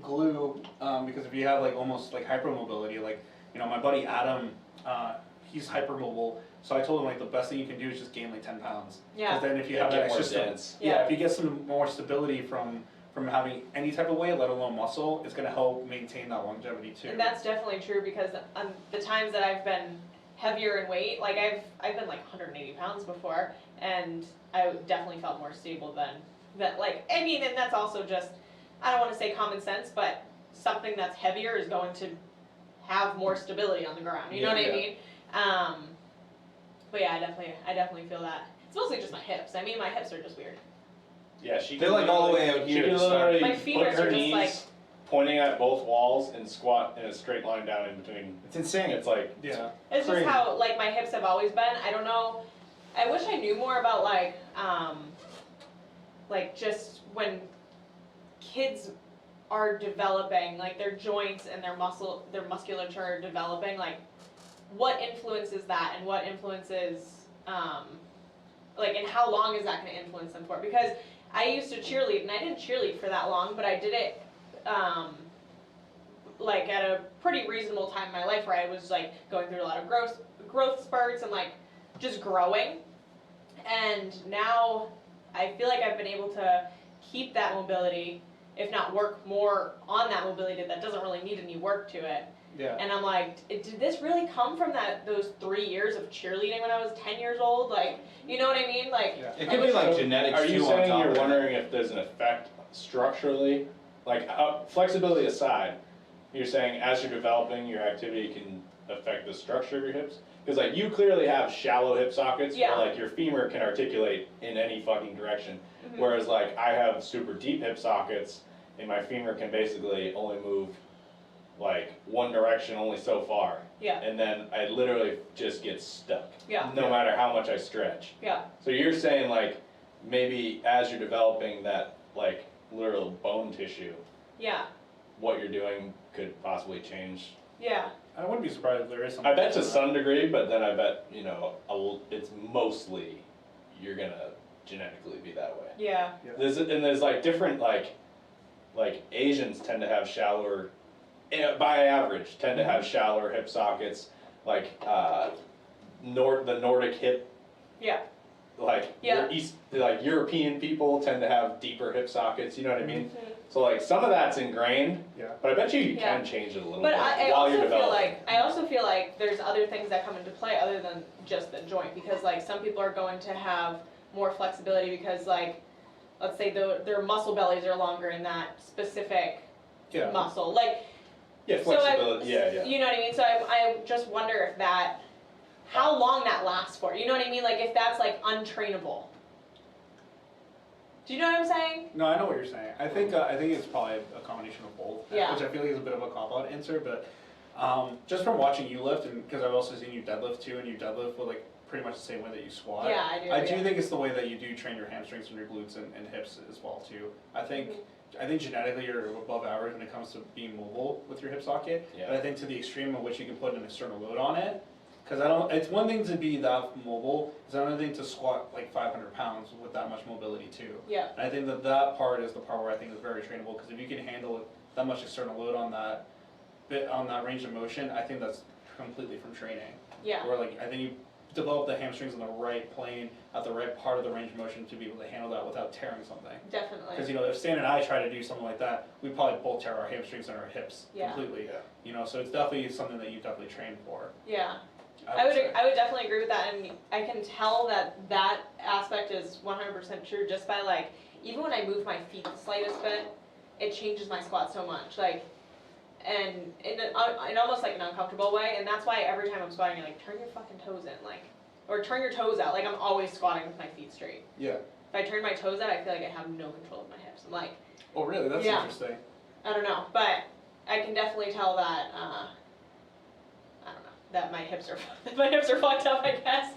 glue, because if you have like almost like hypermobility, like my buddy Adam, he's hypermobile, so I told him like the best thing you can do is just gain like 10 pounds. Yeah. Because then if you Yeah, have get that more extra dense. Yeah. if you get some more stability from having any type of weight, let alone muscle, it's gonna help maintain that longevity too. And that's definitely true, because the times that I've been heavier in weight, like I've been like 180 pounds before, and I definitely felt more stable than that. Like, I mean, and that's also just, I don't want to say common sense, but something that's heavier is going to have more stability on the ground. You know what I mean? But yeah, I definitely feel that. It's mostly just my hips. I mean, my hips are just weird. Yeah, she They're can like all the literally- way out She here can to start. literally My put fingers her are just knees like- pointing at both walls and squat in a straight line down in between. It's insane. It's like, Yeah. It's Crazy. just how like my hips have always been. I don't know. I wish I knew more about like just when kids are developing, like their joints and their musculature are developing, like what influences that and what influences like, and how long is that going to influence them for? Because I used to cheerlead, and I didn't cheerlead for that long, but I did it like at a pretty reasonable time in my life where I was like going through a lot of growth spurts and like just growing. And now I feel like I've been able to keep that mobility, if not work more on that mobility that doesn't really need any work to it. Yeah. And I'm like, did this really come from those 3 years of cheerleading when I was 10 years old? Like, you know what I mean? Like, Yeah. It could be like genetics are you too on saying top you're of that. wondering if there's an effect structurally? Like, flexibility aside, you're saying as you're developing, your activity can affect the structure of your hips? Because like you clearly have shallow hip sockets Yeah. where like your femur can articulate in any fucking direction. Mhm. Whereas like I have super deep hip sockets and my femur can basically only move like one direction only so far. Yeah. And then I literally just get stuck. Yeah. No matter how much I stretch. Yeah. So you're saying like maybe as you're developing that like literal bone tissue, Yeah. what you're doing could possibly change. Yeah. I wouldn't be surprised if there is something. I bet to some degree, but then I bet, you know, it's mostly you're gonna genetically be that way. Yeah. There's like different like Asians tend to have shallower, by average, tend to have shallower hip sockets. Like the Nordic hip, Yeah. like Yeah. like European people tend to have deeper hip sockets. You know what I mean? Mhm. So like some of that's ingrained, Yeah. but I bet you Yeah. can change it a little But bit I while you're also feel developing. like there's other things that come into play other than just the joint, because like some people are going to have more flexibility because like let's say their muscle bellies are longer in that specific Yeah. muscle. Like Yeah, so flexibility. Yeah. you know what I mean? So I just wonder if that how long that lasts for. You know what I mean? Like if that's like untrainable. Do you know what I'm saying? No, I know what you're saying. I think it's probably a combination of both, Yeah. which I feel like is a bit of a cop-out answer. But just from watching you lift, and because I've also seen you deadlift too, and you deadlift with like pretty much the same way that you squat. Yeah, I do. I do yeah. think it's the way that you do train your hamstrings and your glutes and hips as well too. I think genetically you're above average when it comes to being mobile with your hip socket. Yeah. But I think to the extreme of which you can put an external load on it. Because it's one thing to be that mobile, it's another thing to squat like 500 pounds with that much mobility too. Yeah. And I think that part is the part where I think is very trainable, because if you can handle that much external load on that range of motion, I think that's completely from training. Yeah. Where like I think you develop the hamstrings in the right plane at the right part of the range of motion to be able to handle that without tearing something. Definitely. Because if Stan and I try to do something like that, we probably both tear our hamstrings and our hips Yeah. completely. Yeah. So it's definitely something that you definitely train for. Yeah. I would say. I would definitely agree with that, and I can tell that aspect is 100% true just by like, even when I move my feet the slightest bit, it changes my squat so much, like, and in almost like an uncomfortable way, and that's why every time I'm squatting, you're like, turn your fucking toes in, like, or turn your toes out, like I'm always squatting with my feet straight. Yeah. If I turn my toes out, I feel like I have no control of my hips. I'm like, Oh really? That's Yeah. interesting. I don't know, but I can definitely tell that, I don't know, that my hips are fucked up, I guess.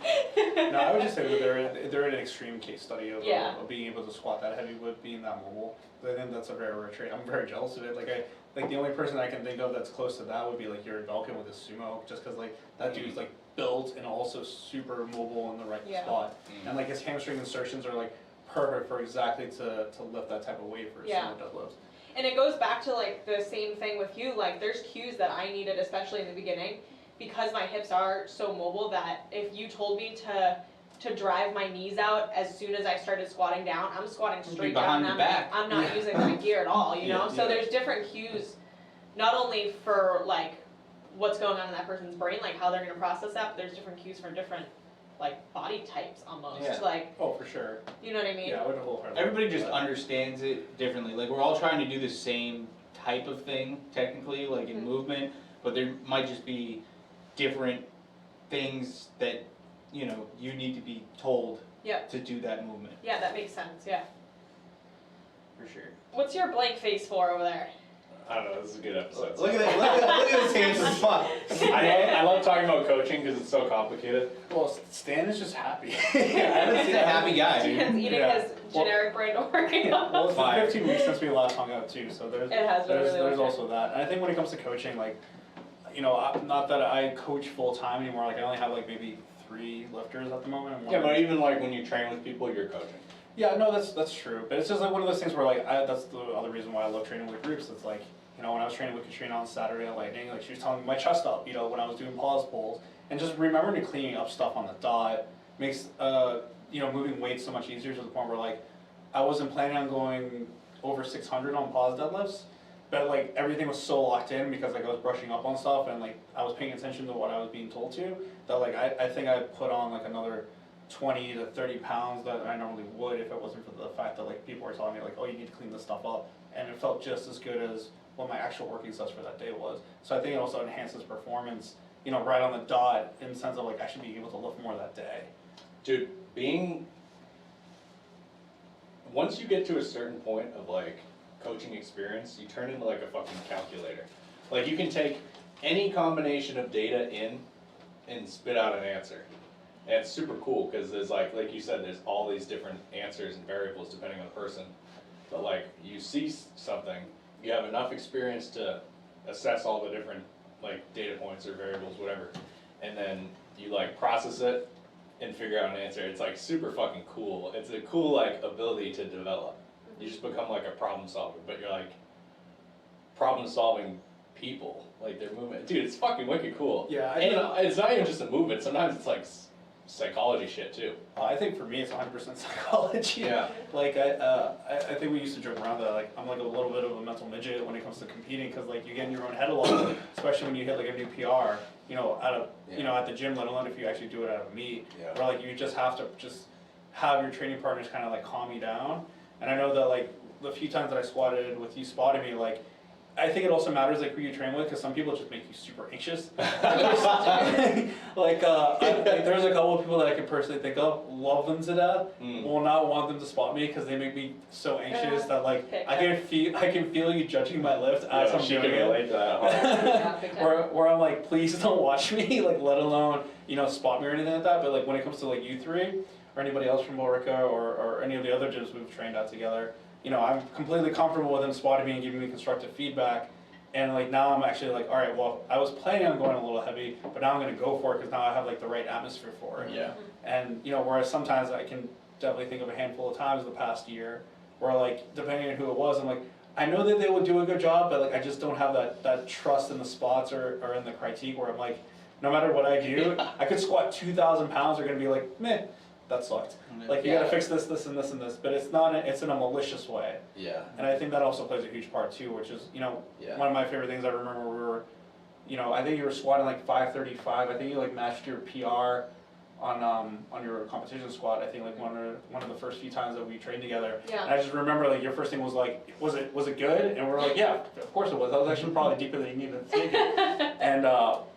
No, I would just say that they're an extreme case study of, Yeah. of being able to squat that heavy with being that mobile. I think that's a very rare trait. I'm very jealous of it. Like the only person I can think of that's close to that would be like Yuri Belkin with his sumo, just because like that dude's like built and also super mobile in the right Yeah. spot, and like his hamstring insertions are like perfect for exactly to lift that type of weight for a Yeah. sumo deadlift. And it goes back to like the same thing with you, like there's cues that I needed, especially in the beginning, because my hips are so mobile that if you told me to drive my knees out as soon as I started squatting down, I'm squatting straight down. behind the back. I'm not using my gear at all, you know? Yeah, So yeah. there's different cues, not only for like what's going on in that person's brain, like how they're gonna process that, but there's different cues for different like body types almost. Yeah. Like, Oh, for sure. you know what I mean? Yeah, I would wholeheartedly. Everybody just agree with understands it differently. Like we're all trying to do the same type of thing technically, like in Mhm. movement, but there might just be different things that you need to be told Yeah. to do that movement Yeah, that makes sense, yeah. for sure. What's your blank face for over there? I don't know, this is a good episode. Look at that! Look at this handsome spot. I love talking about coaching because it's so complicated. that. Well, Stan is just happy. I haven't seen a happy guy. Dan's eating Yeah. his generic brain working Well, it's been Fire. 15 weeks since we last hung out too, so It has been really there's long. also that. And I think when it comes to coaching, like, not that I coach full time anymore. Like I only have like maybe 3 lifters at the moment. and one Yeah, of but them- even like when you train with people, you're coaching. Yeah, no, that's true. But it's just like one of those things where like that's the other reason why I love training with groups. It's like when I was training with Katrina on Saturday at Lightning, like she was telling me my chest up, when I was doing pause pulls, and just remembering to cleaning up stuff on the dot makes moving weights so much easier to the point where like I wasn't planning on going over 600 on pause deadlifts, but like everything was so locked in because like I was brushing up on stuff and like I was paying attention to what I was being told to, that like I think I put on like another 20 to 30 pounds that I normally would if it wasn't for the fact that like people were telling me like, oh, you need to clean this stuff up, and it felt just as good as what my actual working sets for that day was. So I think it also enhances performance, right on the dot, in the sense of like I should be able to lift more that day. Dude, once you get to a certain point of like coaching experience, you turn into like a fucking calculator. Like you can take any combination of data in and spit out an answer. And it's super cool because there's like you said, there's all these different answers and variables depending on the person. But like you see something, you have enough experience to assess all the different like data points or variables, whatever, and then you like process it and figure out an answer. It's like super fucking cool. It's a cool like ability to develop. You just become like a problem solver, but you're like problem solving people, like their movement. Dude, it's fucking wicked cool. Yeah, And it's not even just a movement. Sometimes it's like psychology shit too. I think for me it's 100% psychology. Yeah. Like I think we used to joke around that like I'm like a little bit of a mental midget when it comes to competing because like you get in your own head a lot, especially when you hit like a new PR. You know, at the gym, let alone if you actually do it at a meet. Yeah. Where like you just have to just have your training partners kind of like calm you down. And I know that like the few times that I squatted with you spotting me, like I think it also matters like who you train with because some people just make you super anxious. Like there's a couple of people that I can personally think of, love them to death, will not want them to spot me because they make me so anxious that like I can feel you judging my lift as I'm doing it. Relate to that hard. Where I'm like, please don't watch me, like let alone spot me or anything like that. But like when it comes to like you three or anybody else from Borica or any of the other gyms we've trained at together. I'm completely comfortable with them spotting me and giving me constructive feedback. And like now I'm actually like, all right, well, I was planning on going a little heavy, but now I'm going to go for it because now I have like the right atmosphere for it. Yeah. And whereas sometimes I can definitely think of a handful of times the past year where like, depending on who it was, I'm like, I know that they would do a good job, but like I just don't have that trust in the spots or in the critique where I'm like, no matter what I do, I could squat 2,000 pounds, they're going to be like, meh. That sucked. Like you gotta fix this, this, and this, and this, but it's in a malicious way. Yeah. And I think that also plays a huge part too, which is one of my favorite things. I remember we were, I think you were squatting like 535. I think you like matched your PR on your competition squat. I think like one of the first few times that we trained together. Yeah. And I just remember like your first thing was like, was it good? And we're like, yeah, of course it was. That was actually probably deeper than you needed to take it. And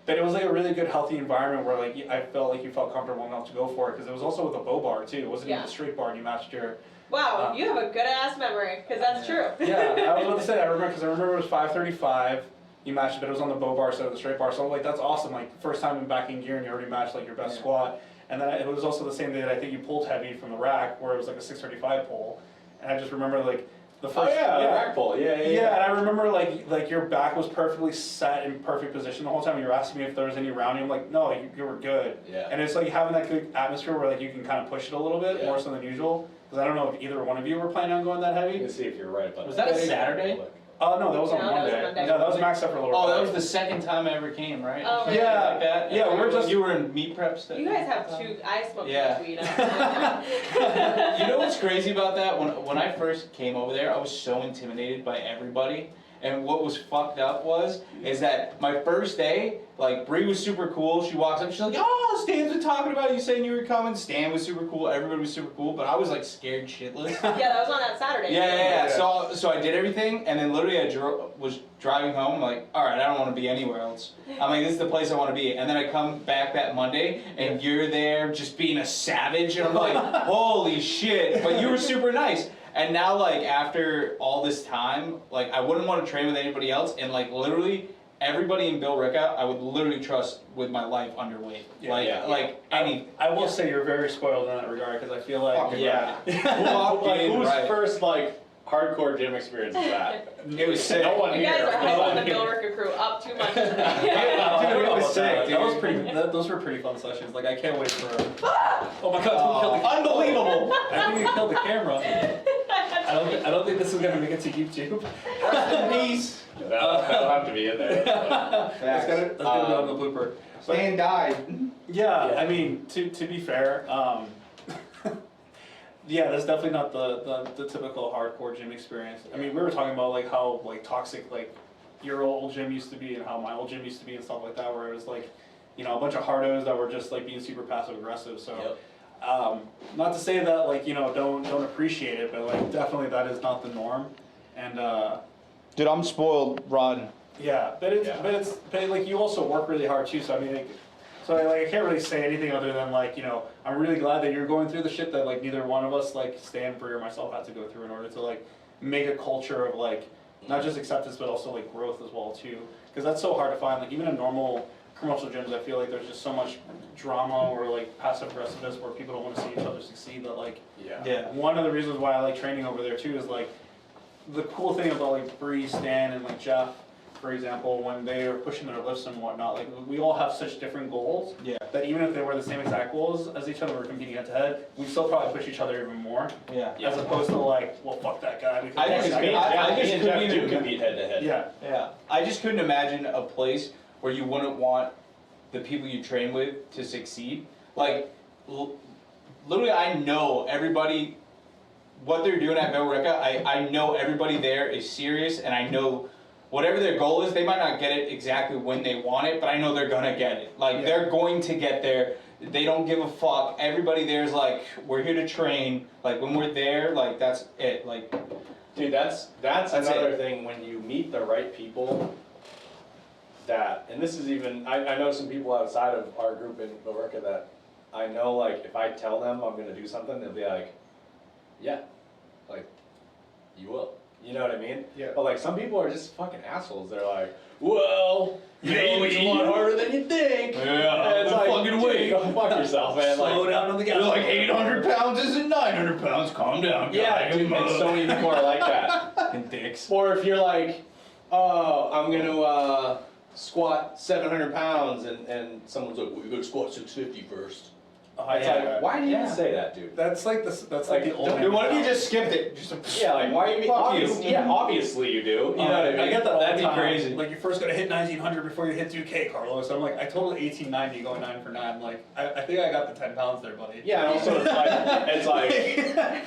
but it was like a really good, healthy environment where like I felt like you felt comfortable enough to go for it because it was also with a bow bar too. It wasn't even a straight bar. And you matched your. Wow, you have a good ass memory because that's true. Yeah, I was about to say I remember because I remember it was 535. You matched it, but it was on the bow bar instead of the straight bar. So I'm like, that's awesome. Like first time in back in gear and you already matched like your best squat. And then it was also the same day that I think you pulled heavy from the rack where it was like a 635 pull. And I just remember like the first. The rack pull. Yeah. And I remember like your back was perfectly set in perfect position the whole time. You were asking me if there was any rounding. I'm like, no, you were good. Yeah. And it's like having that good atmosphere where like you can kind of push it a little bit more so than usual. Because I don't know if either one of you were planning on going that heavy. You can see if you're right about Was that a Saturday? Oh no, that was on No, that was Monday. Monday. No, that was maxed up for a little. Oh, bit. that was the second time I ever came, right? Oh, really? Yeah. Like that? Yeah, we're just. You were in meat prep stuff. You guys have two. I smoked Yeah. two weed. You know what's crazy about that? When I first came over there, I was so intimidated by everybody. And what was fucked up is that my first day, like Bree was super cool. She walks up, she's like, "Oh, Stan's been talking about you saying you were coming." Stan was super cool. Everybody was super cool, but I was like scared shitless. Yeah, that was on that Saturday. Yeah. So I did everything, and then literally I was driving home. I'm like, all right, I don't want to be anywhere else. I'm like, this is the place I want to be. And then I come back that Monday, and you're there just being a savage, and I'm like, holy shit! But you were super nice. And now, like, after all this time, like, I wouldn't want to train with anybody else, and like literally everybody in Bill Ricka, I would literally trust with my life underweight. Like any. I will say you're very spoiled in that regard because I feel like. Fucking Yeah. Who's Right. first like hardcore gym experience is that? It was sick. No one You here. guys are No one hyping the here. Bill Ricka crew up too much. Dude, it was sick. dude. That was pretty. Those were pretty fun sessions. Like I can't wait for. Oh my God! Don't kill the. Unbelievable. I think you killed the camera. I don't think this is gonna make it to YouTube. Peace. That'll have to be in there. That's gonna be on the blooper. But, Stan died. yeah, I mean, to be fair, yeah, that's definitely not the typical hardcore gym experience. I mean, we were talking about like how like toxic like your old gym used to be and how my old gym used to be and stuff like that, where it was like, a bunch of hardos that were just like being super passive aggressive. So, not to say that like don't appreciate it, but like definitely that is not the norm. And Dude, I'm spoiled, rotten. yeah, but like you also work really hard too. So I mean, I can't really say anything other than like I'm really glad that you're going through the shit that like neither one of us like Stan, Bree, or myself had to go through in order to like make a culture of like not just acceptance, but also like growth as well too. Because that's so hard to find. Like even in normal commercial gyms, I feel like there's just so much drama or like passive aggressiveness where people don't want to see each other succeed. That like Yeah. one of the reasons why I like training over there too is like the cool thing about like Bree, Stan, and like Jeff, for example, when they are pushing their lifts and whatnot, like we all have such different goals. Yeah. That even if they were the same exact goals as each other, we're competing head to head, we still probably push each other even more. Yeah. As opposed to like, well, fuck that guy. Because I just- that guy- I just couldn't do even- compete head to head. yeah. Yeah, I just couldn't imagine a place where you wouldn't want the people you train with to succeed. Like, literally, I know everybody, what they're doing at Billerica, I know everybody there is serious, and I know whatever their goal is, they might not get it exactly when they want it, but I know they're gonna get it. Like, Yeah. they're going to get there. They don't give a fuck. Everybody there's like, we're here to train. Like, when we're there, like, that's it. Like, Dude, that's That's another it. thing when you meet the right people. That, and this is even, I know some people outside of our group in Billerica that I know, like, if I tell them I'm gonna do something, they'll be like, yeah, like, you will. You know what I mean? Yeah. But like, some people are just fucking assholes. They're like, well, you know, it's a Maybe. lot harder than you think. Yeah, And it's I'm like, fucking dude, wait. go fuck yourself, man. Slow Like, down on the gas. you're like 800 pounds isn't 900 pounds. Calm down, yeah, guy. dude, and so many people are like that. And dicks. Or if you're like, oh, I'm gonna squat 700 pounds, and someone's like, well, you gotta squat 650 first. It's yeah. like, why do you even Yeah. say that, dude? That's like the old. Dude, why don't you just skip it? Just Yeah, like, why are you, Fuck you. obviously, yeah, obviously you do, you know what I mean? I get that all That'd the be time. crazy. Like you're first gonna hit 1900 before you hit 2K, Carlos. I'm like, I totaled 1890 going 9 for 9. Like, I think I got the 10 pounds there, buddy. Yeah, and also it's like,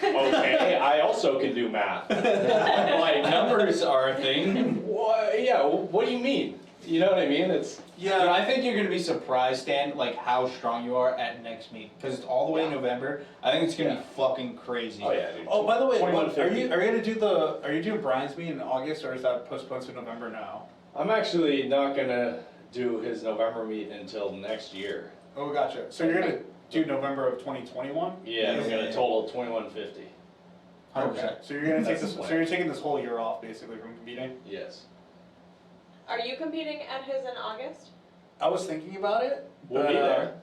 okay, I also can do math. like, numbers are a thing. What, yeah, what do you mean? You know what I mean? It's, Dude, I think you're gonna be surprised, Stan, like how strong you are at next meet, because it's all the way in Yeah. November. I think it's gonna Yeah. be fucking crazy. oh yeah, dude. Oh, by the way, are 2150. you doing Brian's meet in August, or is that postponed to November now? I'm actually not gonna do his November meet until next year. Oh, gotcha. So you're gonna do November of 2021? Yeah, I'm Yeah. gonna total 2150. 100%. So you're gonna take That's this. the plan. So you're taking this whole year off basically from competing. Yes. Are you competing at his in August? I was thinking about it. We'll but, be there.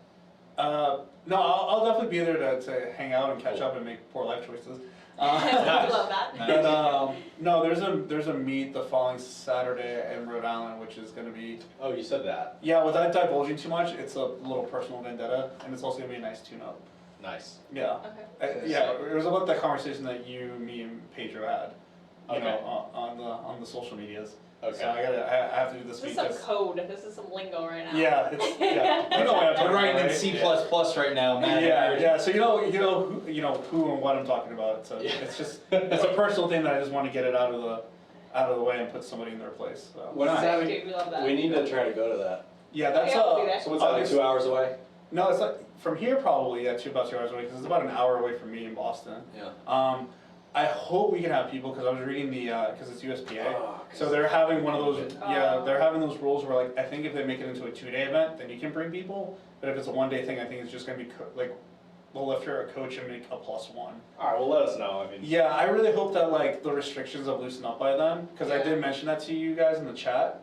No, I'll definitely be there to hang out and catch up and make poor life choices. We love that. But no, there's a meet the following Saturday in Rhode Island, which is gonna be Oh, you said that. without divulging too much, it's a little personal vendetta, and it's also gonna be a nice tune-up. Nice. Yeah, Okay. yeah. It was about that conversation that you, me, and Pedro had. You Okay. know, on the social medias. Okay. So I have to do this This week. is some 'cause- code. This is some lingo right now. Yeah, it's yeah. You know what I'm talking I'm about, writing in right? C++ right now, man. Yeah. So you know who and what I'm talking about. So Yeah. it's just it's a personal thing that I just want to get it out of the way and put somebody in their place. So. When is Sick, that? dude, we love that. We need to try to go to that. Yeah, that's Yeah, we'll be there. So what's that, like 2 hours away? No, it's like from here probably about 2 hours away because it's about an hour away from me in Boston. Yeah. I hope we can have people because I was reading the because it's USPA. Oh, So they're having one of those, Oh. they're having those rules where like, I think if they make it into a 2-day event, then you can bring people, but if it's a 1-day thing, I think it's just gonna be like, the lifter, a coach, and make a +1. Alright, well let us know, I mean. Yeah, I really hope that like, the restrictions have loosened up by then, cause I Yeah. did mention that to you guys in the chat,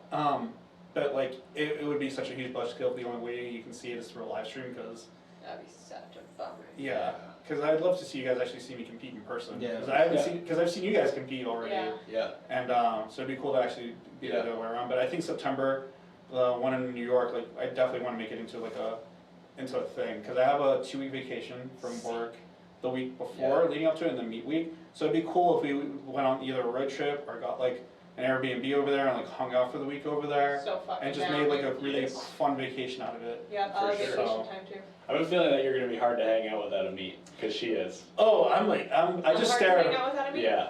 but like, it would be such a huge budget scale if the only way you can see it is through a live stream, cause, That'd be such a bummer. yeah, cause I'd love to see you guys actually see me compete in person. Yeah. Cause I haven't Yeah. seen, cause I've seen you guys compete already. Yeah. Yeah. And so it'd be cool to actually be able to Yeah. go around. But I think September, the one in New York, like I definitely want to make it into like into a thing because I have a 2-week vacation from work the week before, leading up to it, and the meet week. So it'd be cool if we went on either a road trip or got like an Airbnb over there and like hung out for the week over there, So fucking and just down. made like a really Yes. fun vacation out of it. Yeah, I like For vacation sure. time too. I have a feeling that you're gonna be hard to hang out with at a meet, cause she is. Oh, I just Hard stare to at hang her. out with Enemy? Yeah.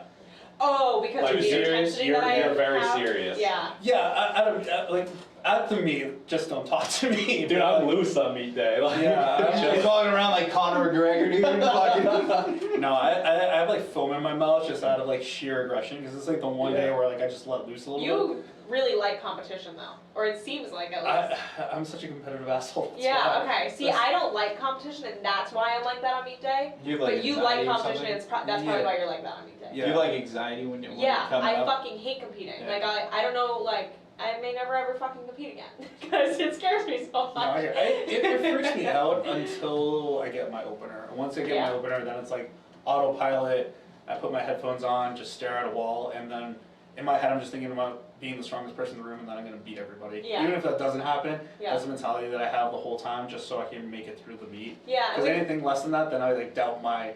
Oh, because Like, of the serious? intensity You're- that I you're very have? serious. Yeah. Yeah, like at the meet, just don't talk to me. Dude, I'm loose on meet day. Like, Yeah, He's walking around like Conor McGregor, dude. Fucking- No, I have like foam in my mouth just out of like sheer aggression because it's like the one day where like I just let loose a little bit. You really like competition though, or it seems like at least. I'm such a competitive asshole. That's Yeah, why. okay. See, I don't like competition, and that's why I'm like that on meet day. You have, like, But you like anxiety or competition, something? and that's probably Yeah. why you're like that on meet day. Do you have like anxiety when you Yeah, come I up? fucking hate competing. Yeah. Like, I don't know, like, I may never ever fucking compete again. Because it scares me so No, much. it freaks me out until I get my opener. Once I get my opener, then it's like autopilot. I put my headphones on, just stare at a wall, and then in my head I'm just thinking about being the strongest person in the room, and then I'm gonna beat everybody. Yeah. Even if that doesn't happen, Yeah. that's the mentality that I have the whole time, just so I can make it through the meet. Yeah, and Because we, anything less than that, then I like doubt my,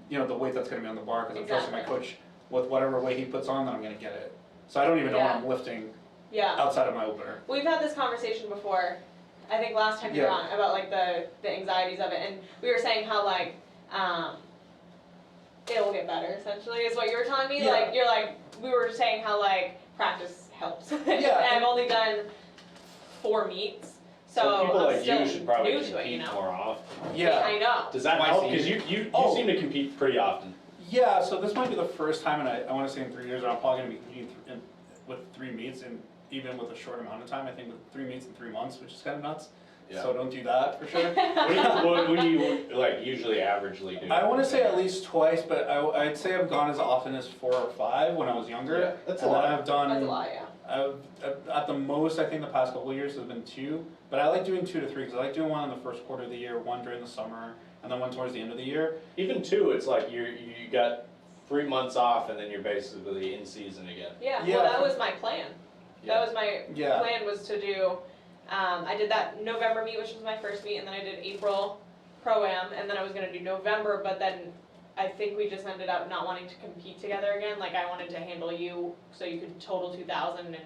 the weight that's gonna be on the bar. Because I'm trusting my Exactly. coach with whatever weight he puts on, then I'm gonna get it. So I don't even know what Yeah. I'm lifting yeah. outside of my opener. We've had this conversation before, I think last time you were Yeah. on, about like the anxieties of it, and we were saying how like, it will get better essentially, is what you were telling me. Yeah. Like, you're like, we were saying how like, practice helps. Yeah. And I've only done 4 meets, so people I'm like still you should probably new to it, compete you know? more often. Yeah. I know. Does that Twice help? a Because year. you Oh. seem to compete pretty often. Yeah, so this might be the first time, and I want to say in 3 years, I'm probably going to be competing with 3 meets, and even with a short amount of time, I think with 3 meets in 3 months, which is kind of nuts. Yeah. So don't do that for sure. What do you like usually averagely do? I want to say at least twice, but I'd say I've gone as often as 4 or 5 when I was younger. Yeah, that's a and lot. then I've done. That's a lot, yeah. At the most, I think the past couple of years has been 2, but I like doing 2 to 3 because I like doing one in the first quarter of the year, one during the summer, and then one towards the end of the year. Even 2, it's like you got 3 months off and then you're basically in season again. Yeah, Yeah. well, that was my plan. Yeah. That was my Yeah. plan, was to do, I did that November meet, which was my first meet, and then I did April Pro-Am, and then I was gonna do November, but then I think we just ended up not wanting to compete together again. Like, I wanted to handle you so you could total 2,000 and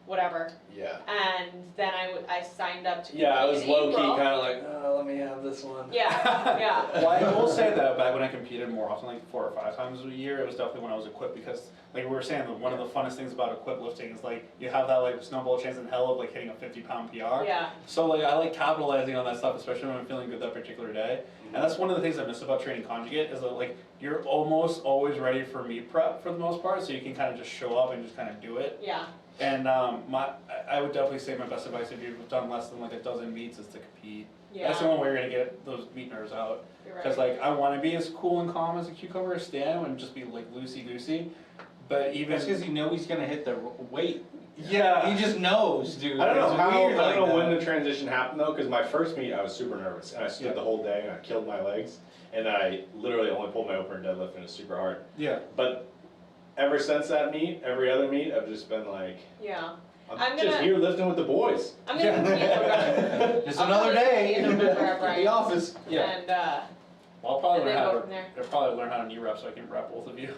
whatever. Yeah. And then I signed up to compete Yeah, I was in low key April. kind of like, let me have this one. Yeah, yeah. Well, I will say that back when I competed more often, like 4 or 5 times a year, it was definitely when I was equipped because, like we were saying, one of the funnest things about equipped lifting is like you have that like snowball chance in hell of like hitting a 50-pound PR. Yeah, So like I like capitalizing on that stuff, especially when I'm feeling good that particular day. And that's one of the things I miss about training conjugate is that like you're almost always ready for meet prep for the most part, so you can kind of just show up and just kind of do it. yeah, And I would definitely say my best advice if you've done less than like a dozen meets is to compete. That's the yeah. only way you're gonna get those meet nerves out. You're Because right. like I want to be as cool and calm as a cucumber as Stan and just be like loosey goosey, but even That's because you know he's gonna hit the weight. yeah, He just knows, dude. I don't know It's how. weird I don't know like when that. the transition happened though, because my first meet I was super nervous and I stood Yeah. the whole day and I killed my legs and I literally only pulled my opener deadlift and it was super hard. yeah. But ever since that meet, every other meet, I've just been like, Yeah. I'm I'm just gonna- here lifting with the boys. I'm gonna compete in November. Just I'll another probably day compete in November at in Brian's. the office. Yeah. And, Well, I'll probably and learn then how go to. from there. I'll probably learn how to knee rep so I can rep both of you,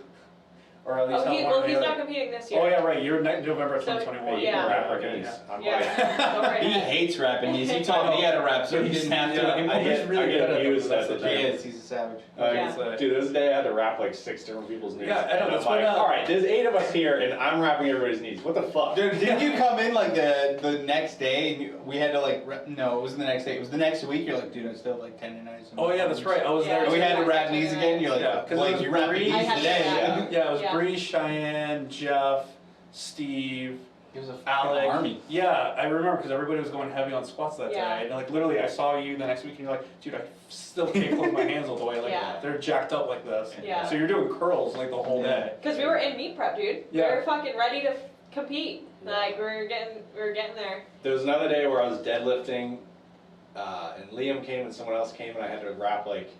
or at least Oh, have one or the he's other. not competing this year. Oh yeah, right. You're November So- 2021. Hey, you Yeah. can rap our Okay, knees. yeah. I'm Yeah. like, Go right He ahead. hates rapping these. He taught me how to rap, so he didn't have to Yeah, anymore. I he's get- really I get good at it, abused that's at the the He thing. is. He's a savage. Yeah. Dude, this day I had to wrap like 6 different people's knees. Yeah, I know, And I'm that's like, what, all right, there's 8 of us here, and I'm wrapping everybody's knees. What the fuck? Dude, didn't you come in like the next day and we had to like no, it wasn't the next day. It was the next week. You're like, dude, I still have like tendonitis. Oh yeah, that's right. I was Yeah. there. And we too. had to wrap knees again. You're like, Yeah, 'cause it Blake, was you wrapped Bree. knees I had to today. do that. Yeah. Yeah, it was Yeah. Bree, Cheyenne, Jeff, Steve, It was a fucking Alec. army. Yeah, I remember because everybody was going heavy on squats that Yeah. day. And like literally, I saw you the next week, and you're like, dude, I still can't close my hands all the way. Like Yeah. they're jacked up like this. Yeah. So you're doing curls like the whole day. Cause we were in meet prep, dude. Yeah. We were fucking ready to compete. Like, we were getting there. There was another day where I was deadlifting, and Liam came and someone else came, and I had to wrap like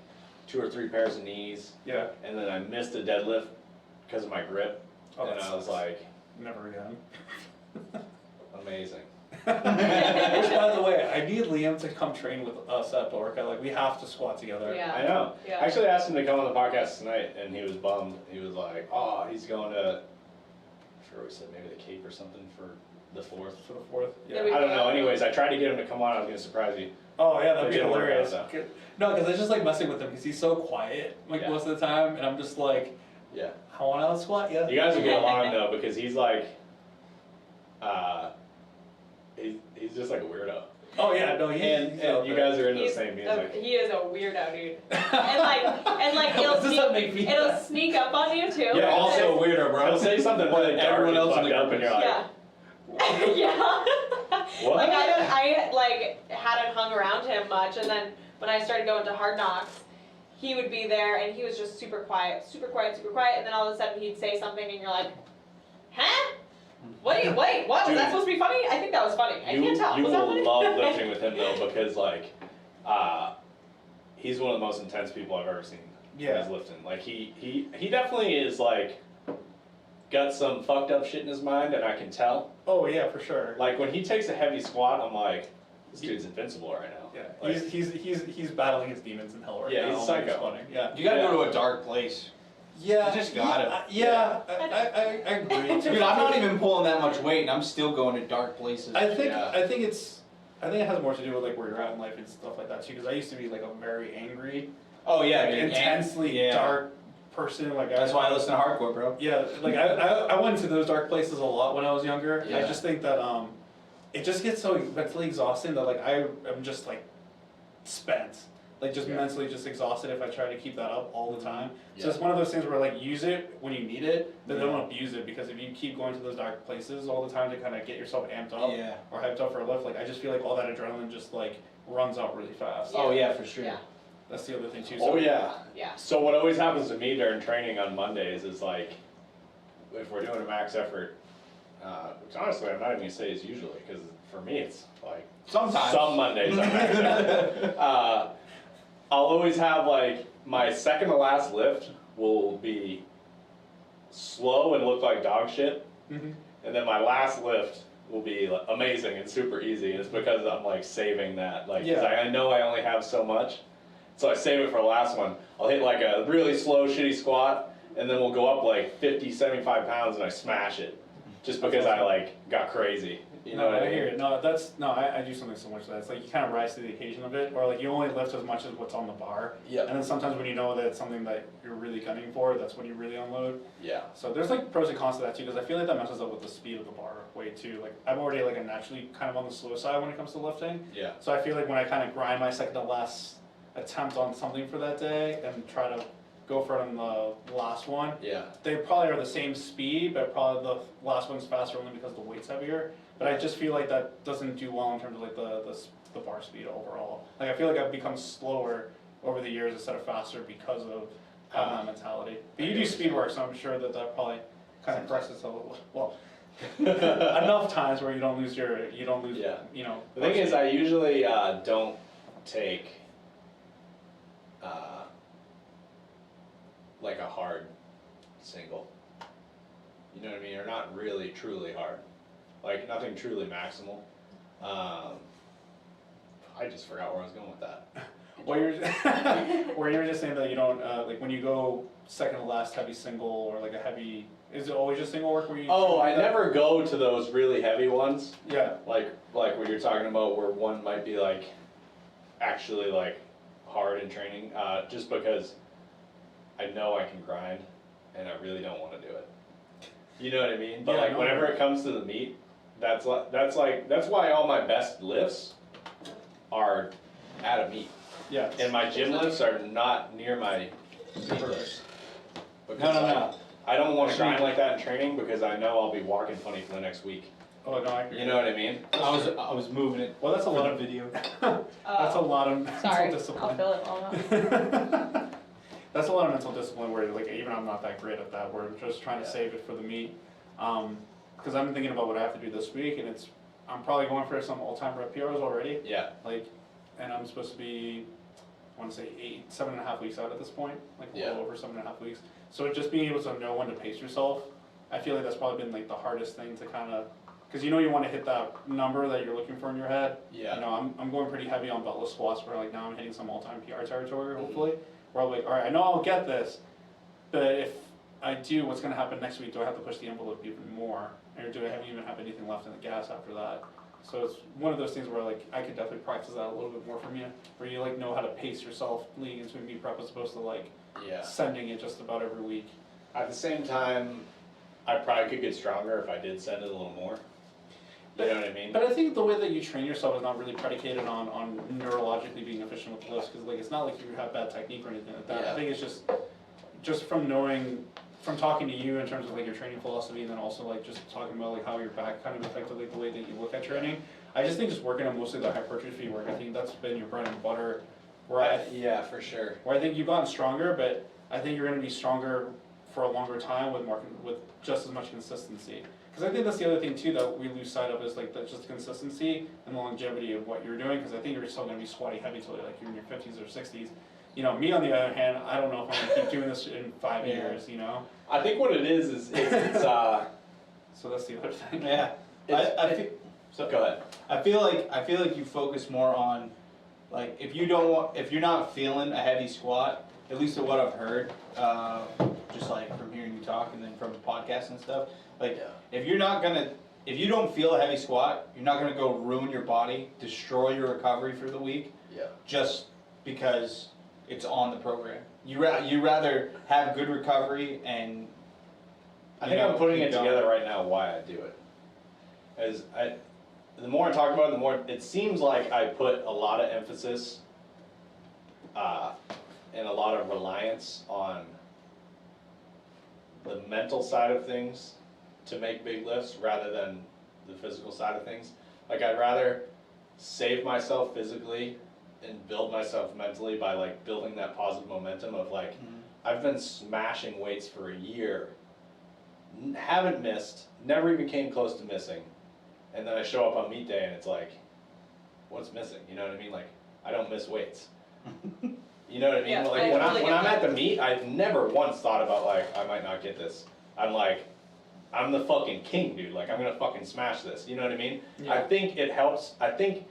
2 or 3 pairs of knees, Yeah. and then I missed a deadlift because of my grip, Oh, and that I was sucks. like, Never again. amazing. Which, by the way, I need Liam to come train with us at Dorka. Like we have to squat together. Yeah. I know. Yeah. I actually asked him to come on the podcast tonight, and he was bummed. He was like, oh, he's going to, I'm sure we said maybe the Cape or something for the 4th. For the 4th. Yeah, Yeah. we- I don't know. Anyways, I tried to get him to come on. I was going to surprise you. Oh yeah, that'd It be didn't work out, hilarious. though. No, because it's just like messing with him because he's so quiet like Yeah. most of the time, and I'm just like, Yeah. I want to out squat you. You guys will get along though, because he's like, He's just like a weirdo. Oh yeah, no, And you guys are into the same music. He is a weirdo, dude. and like What does that make me? it'll sneak up on you too. Yeah, Also a weirdo, bro. He'll say something really dark Everyone and else in fucked the up, group and you're like, Yeah. Yeah. what? Like I like hadn't hung around him much, and then when I started going to Hard Knocks, he would be there, and he was just super quiet, and then all of a sudden he'd say something, and you're like, huh? Wait, what? Was Dude. that supposed to be funny? I think that was funny. I can't tell. You Was that will funny? love lifting with him though, because like, he's one of the most intense people I've ever seen. Yeah. When he's lifting. Like he definitely is like, got some fucked up shit in his mind, and I can tell. Oh yeah, for sure. Like when he takes a heavy squat, I'm like, this dude's invincible right now. Yeah, Like, he's battling his demons in hell right Yeah, now. he's psycho. It's funny. Yeah. You gotta go to a dark place. Yeah. You just gotta. I agree. Dude, I'm not even pulling that much weight, and I'm still going to dark places. I think Yeah. I think it has more to do with like where you're at in life and stuff like that too. Because I used to be like a very angry, Oh yeah, like, dude. intensely Yeah. dark person. Like That's why I listen to hardcore, bro. Yeah, like I went into those dark places a lot when I was younger. I Yeah. just think that it just gets so mentally exhausting that like I'm just like spent. Like just Yeah. mentally just exhausted if I try to keep that up all the time. So Yeah. it's one of those things where like use it when you need it, but don't abuse it, because if you keep going to those dark places all the time to kind of get yourself amped up Yeah. or hyped up for a lift, like I just feel like all that adrenaline just like runs out really fast. Oh yeah, for sure. Yeah. That's the other thing too. Oh yeah. Yeah. So what always happens to me during training on Mondays is like, if we're doing a max effort, which honestly I'm not even gonna say is usually, because for me it's like Sometimes. some Mondays are max effort. I'll always have like my second to last lift will be slow and look like dog shit, Mhm. and then my last lift will be like, amazing and super easy. And it's because I'm like saving that, like 'cause Yeah. I know I only have so much. So I save it for the last one. I'll hit like a really slow, shitty squat, and then we'll go up like 50, 75 pounds and I smash it. Just because I like got crazy. You know what I hear mean? it. I do something similar to that. It's like you kind of rise to the occasion of it, or like you only lift as much as what's on the bar. Yeah. And then sometimes when you know that it's something that you're really gunning for, that's when you really unload. Yeah. So there's like pros and cons to that too, because I feel like that messes up with the speed of the bar way too. Like I'm already like a naturally kind of on the slow side when it comes to lifting. Yeah. So I feel like when I kind of grind my second to last attempt on something for that day and try to go for it on the last one, Yeah. they probably are the same speed, but probably the last one's faster only because the weight's heavier. But I just feel like that doesn't do well in terms of like the bar speed overall. Like I feel like I've become slower over the years instead of faster because of having that mentality. But you do speed work, so I'm sure that probably kind of corrects itself. Well, enough times where you don't lose Yeah. you know. The thing is, I usually don't take like a hard single. You know what I mean? Or not really truly hard. Like nothing truly maximal. I just forgot where I was going with that. Where you were just saying that you don't like when you go second to last heavy single or like a heavy. Is it always just single work where you? Oh, I do that? never go to those really heavy ones. Yeah. Like what you're talking about, where one might be like actually like hard in training, just because I know I can grind and I really don't want to do it. You know what I mean? But Yeah, I like know. whenever it comes to the meat, that's why all my best lifts are at a meet. Yeah. And my gym lifts are not near my meet lifts. Because No. I don't want to grind like that in training because I know I'll be walking funny for the next week. Oh no, I agree. You know what I mean? I was moving it. Well, that's a lot of video. That's a lot of mental Sorry, discipline. I'll fill it all up. That's a lot of mental discipline where like even I'm not that great at that. We're just trying to Yeah. save it for the meet. Because I'm thinking about what I have to do this week, and I'm probably going for some all-time rep PRs already. Yeah. Like, and I'm supposed to be, I want to say 7.5 weeks out at this point, like a Yeah. little over 7.5 weeks. So just being able to know when to pace yourself, I feel like that's probably been like the hardest thing to kind of, because you know you want to hit that number that you're looking for in your head. Yeah. You know, I'm going pretty heavy on beltless squats where like now I'm hitting some all-time PR territory Mm-hmm. hopefully. Where I'm like, all right, I know I'll get this, but if I do, what's going to happen next week? Do I have to push the envelope even more, or do I even have anything left in the gas after that? So it's one of those things where like I could definitely practice that a little bit more from you, where you like know how to pace yourself leading into a meet prep as opposed to like Yeah. sending it just about every week. At the same time, I probably could get stronger if I did send it a little more. You know what I mean? But I think the way that you train yourself is not really predicated on neurologically being efficient with lifts, because like it's not like you have bad technique or anything like that. Yeah. I think it's just from knowing, from talking to you in terms of like your training philosophy, and then also like just talking about like how your back kind of affected like the way that you look at training. I just think just working on mostly the hypertrophy work. I think that's been your bread and butter. Yeah, for sure. Where I think you've gotten stronger, but I think you're going to be stronger for a longer time with just as much consistency. Because I think that's the other thing too that we lose sight of is like just the consistency and the longevity of what you're doing. Because I think you're still going to be squatty heavy till like you're in your 50s or 60s. You know, me on the other hand, I don't know if I'm going to keep doing this in 5 years. You know. I think what it is it's So that's the other thing. Yeah. I feel, so go ahead. I feel like you focus more on, like, if you're not feeling a heavy squat, at least of what I've heard, just like from hearing you talk and then from the podcast and stuff, like, if you don't feel a heavy squat, you're not gonna go ruin your body, destroy your recovery for the week, just because it's on the program. You rather have good recovery and. I think I'm putting it together right now why I do it. The more I talk about it, the more it seems like I put a lot of emphasis and a lot of reliance on the mental side of things to make big lifts rather than the physical side of things. Like, I'd rather save myself physically and build myself mentally by like building that positive momentum of like, I've been smashing weights for a year, haven't missed, never even came close to missing, and then I show up on meet day and it's like, what's missing? You know what I mean? Like, I don't miss weights. You know what I mean? Yeah, like I when totally I'm get that. at the meet, I've never once thought about like, I might not get this. I'm like, I'm the fucking king, dude. Like, I'm gonna fucking smash this. You know what I mean? Yeah. I think it helps. I think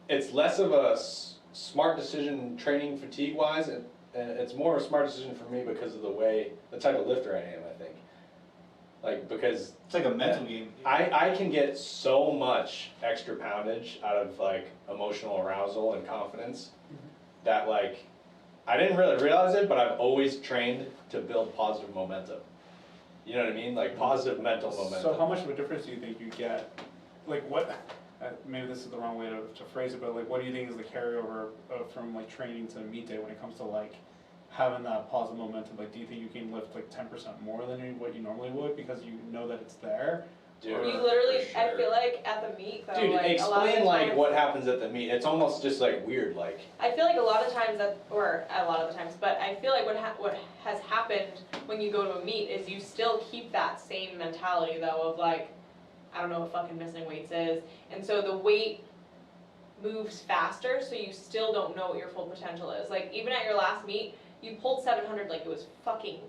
it's less of a smart decision training fatigue wise, and it's more a smart decision for me because of the type of lifter I am, I think. Like, because It's like a mental game. I can get so much extra poundage out of like emotional arousal and confidence that like, I didn't really realize it, but I've always trained to build positive momentum. You know what I mean? Like positive mental momentum. So how much of a difference do you think you get? Like what? Maybe this is the wrong way to phrase it, but like, what do you think is the carryover from like training to meet day when it comes to like having that positive momentum? Like, do you think you can lift like 10% more than what you normally would because you know that it's there? Dude, You literally, for I sure. feel like at the meet though, Dude, like a lot of explain the like times, what happens at the meet. It's almost just like weird, like. I feel like a lot of times but I feel like what has happened when you go to a meet is you still keep that same mentality though of like, I don't know what fucking missing weights is, and so the weight moves faster, so you still don't know what your full potential is. Like even at your last meet, you pulled 700 like it was fucking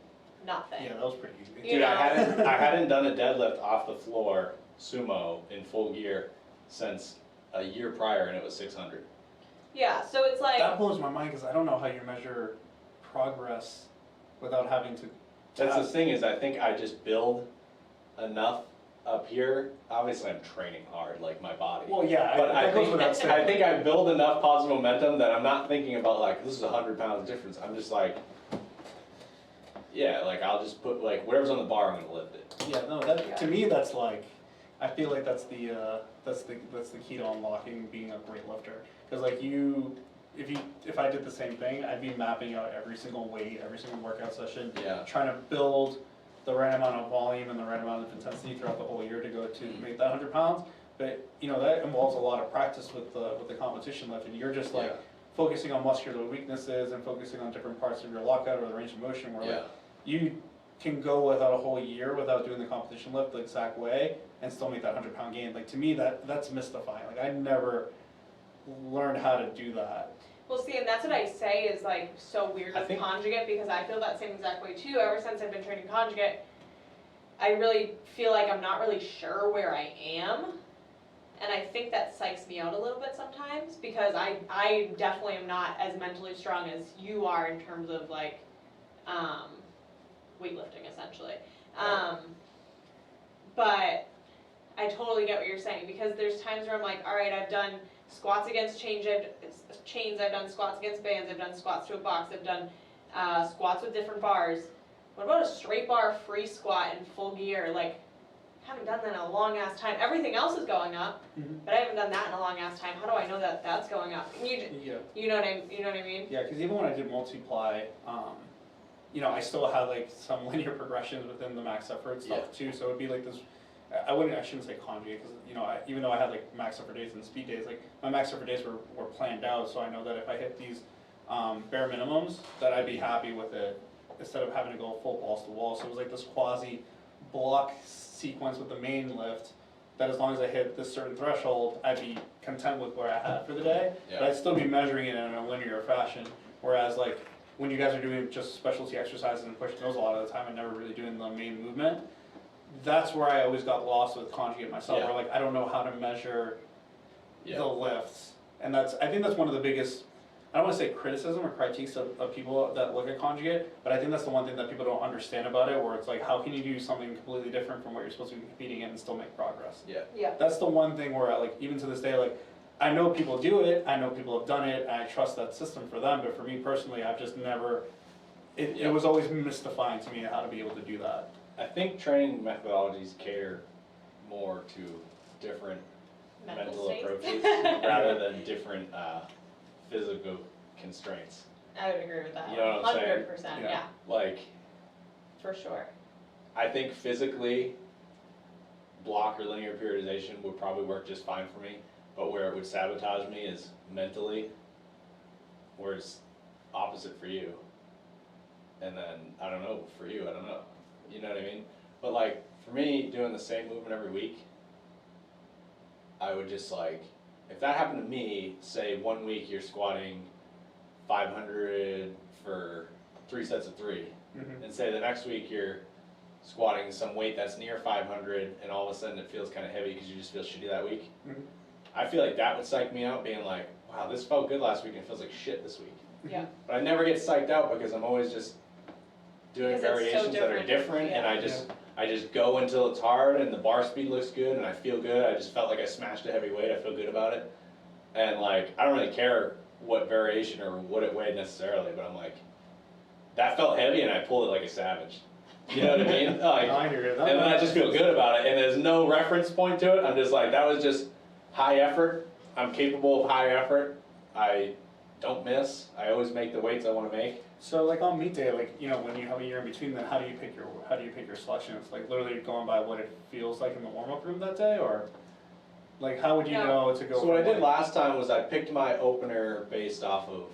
nothing. Yeah, that was pretty easy. You Dude, know? I hadn't done a deadlift off the floor sumo in full gear since a year prior, and it was 600. Yeah, so it's like That blows my mind because I don't know how you measure progress without having to. That's the thing is, I think I just build enough up here. Obviously, I'm training hard, like my body. Well, yeah, But that goes without saying. I think I build enough positive momentum that I'm not thinking about like, this is 100 pounds difference. I'm just like, yeah, like I'll just put like whatever's on the bar, I'm gonna lift it. Yeah, no, that to me that's like, I feel like that's the key to unlocking being a great lifter. Because like if I did the same thing, I'd be mapping out every single weight, every single workout session, Yeah. trying to build the right amount of volume and the right amount of intensity throughout the whole year to go to make that 100 pounds. But you know that involves a lot of practice with the competition lift, and you're just like focusing on muscular weaknesses and focusing on different parts of your lockout or the range of motion. Where like you can go without a whole year without doing the competition lift the exact way and still make that 100-pound gain. Like to me, that's mystifying. Like I never learned how to do that. well, see, and that's what I say is like so weird I with think- conjugate because I feel that same exact way too. Ever since I've been training conjugate, I really feel like I'm not really sure where I am, and I think that psychs me out a little bit sometimes because I definitely am not as mentally strong as you are in terms of like weightlifting essentially. But I totally get what you're saying because there's times where I'm like, all right, I've done squats against chains, I've done squats against bands, I've done squats to a box, I've done squats with different bars. What about a straight bar free squat in full gear? Like, haven't done that in a long ass time. Everything else is going up, but I haven't done that in a long ass time. How do I know that that's going up? And you know what I mean? Yeah, because even when I did multiply, you know, I still had like some linear progressions within the max effort stuff too. So it'd be like this. I shouldn't say conjugate because you know, even though I had like max effort days and speed days, like my max effort days were planned out. So I know that if I hit these bare minimums, that I'd be happy with it instead of having to go full balls to wall. So it was like this quasi block sequence with the main lift. That as long as I hit this certain threshold, I'd be content with where I had for the day. Yeah. But I'd still be measuring it in a linear fashion. Whereas like when you guys are doing just specialty exercises and pushing those a lot of the time and never really doing the main movement, that's where I always got lost with conjugate myself, where like I don't know how to measure the lifts. And I think that's one of the biggest, I don't want to say criticism or critiques of people that look at conjugate, but I think that's the one thing that people don't understand about it, where it's like, how can you do something completely different from what you're supposed to be competing in and still make progress? Yeah. That's the one thing where like, even to this day, like, I know people do it, I know people have done it, and I trust that system for them, but for me personally, I've just never, it was always mystifying to me how to be able to do that. I think training methodologies cater more to different mental states. approaches rather than different physical constraints. I would agree with that. You know what I'm saying? 100%, Yeah. yeah, Like, for sure. I think physically, block or linear periodization would probably work just fine for me, but where it would sabotage me is mentally, where it's opposite for you. And then, I don't know, for you, I don't know. You know what I mean? But like, for me, doing the same movement every week, I would just like, if that happened to me, say 1 week you're squatting 500 for 3 sets of 3, and say the next week you're squatting some weight that's near 500 and all of a sudden it feels kind of heavy because you just feel shitty that week. I feel like that would psych me out, being like, wow, this felt good last week and it feels like shit this week. Yeah. But I never get psyched out because I'm always just doing Because it's so variations that are different, and I just go until it's hard and the bar speed looks good and I feel good. I just felt like I smashed a heavy weight, I feel good about it. And like, I don't really care what variation or what it weighed necessarily, but I'm like, that felt heavy and I pulled it like a savage. You know what I mean? Like, I hear that. and then I just feel good about it, and there's no reference point to it. I'm just like, that was just high effort. I'm capable of high effort. I don't miss. I always make the weights I want to make. So like on meet day, like, you know, when you have a year in between, then how do you pick your selection? It's like literally going by what it feels like in the warm-up room that day, or like how would you know to go? So what I from, did like, last time was I picked my opener based off of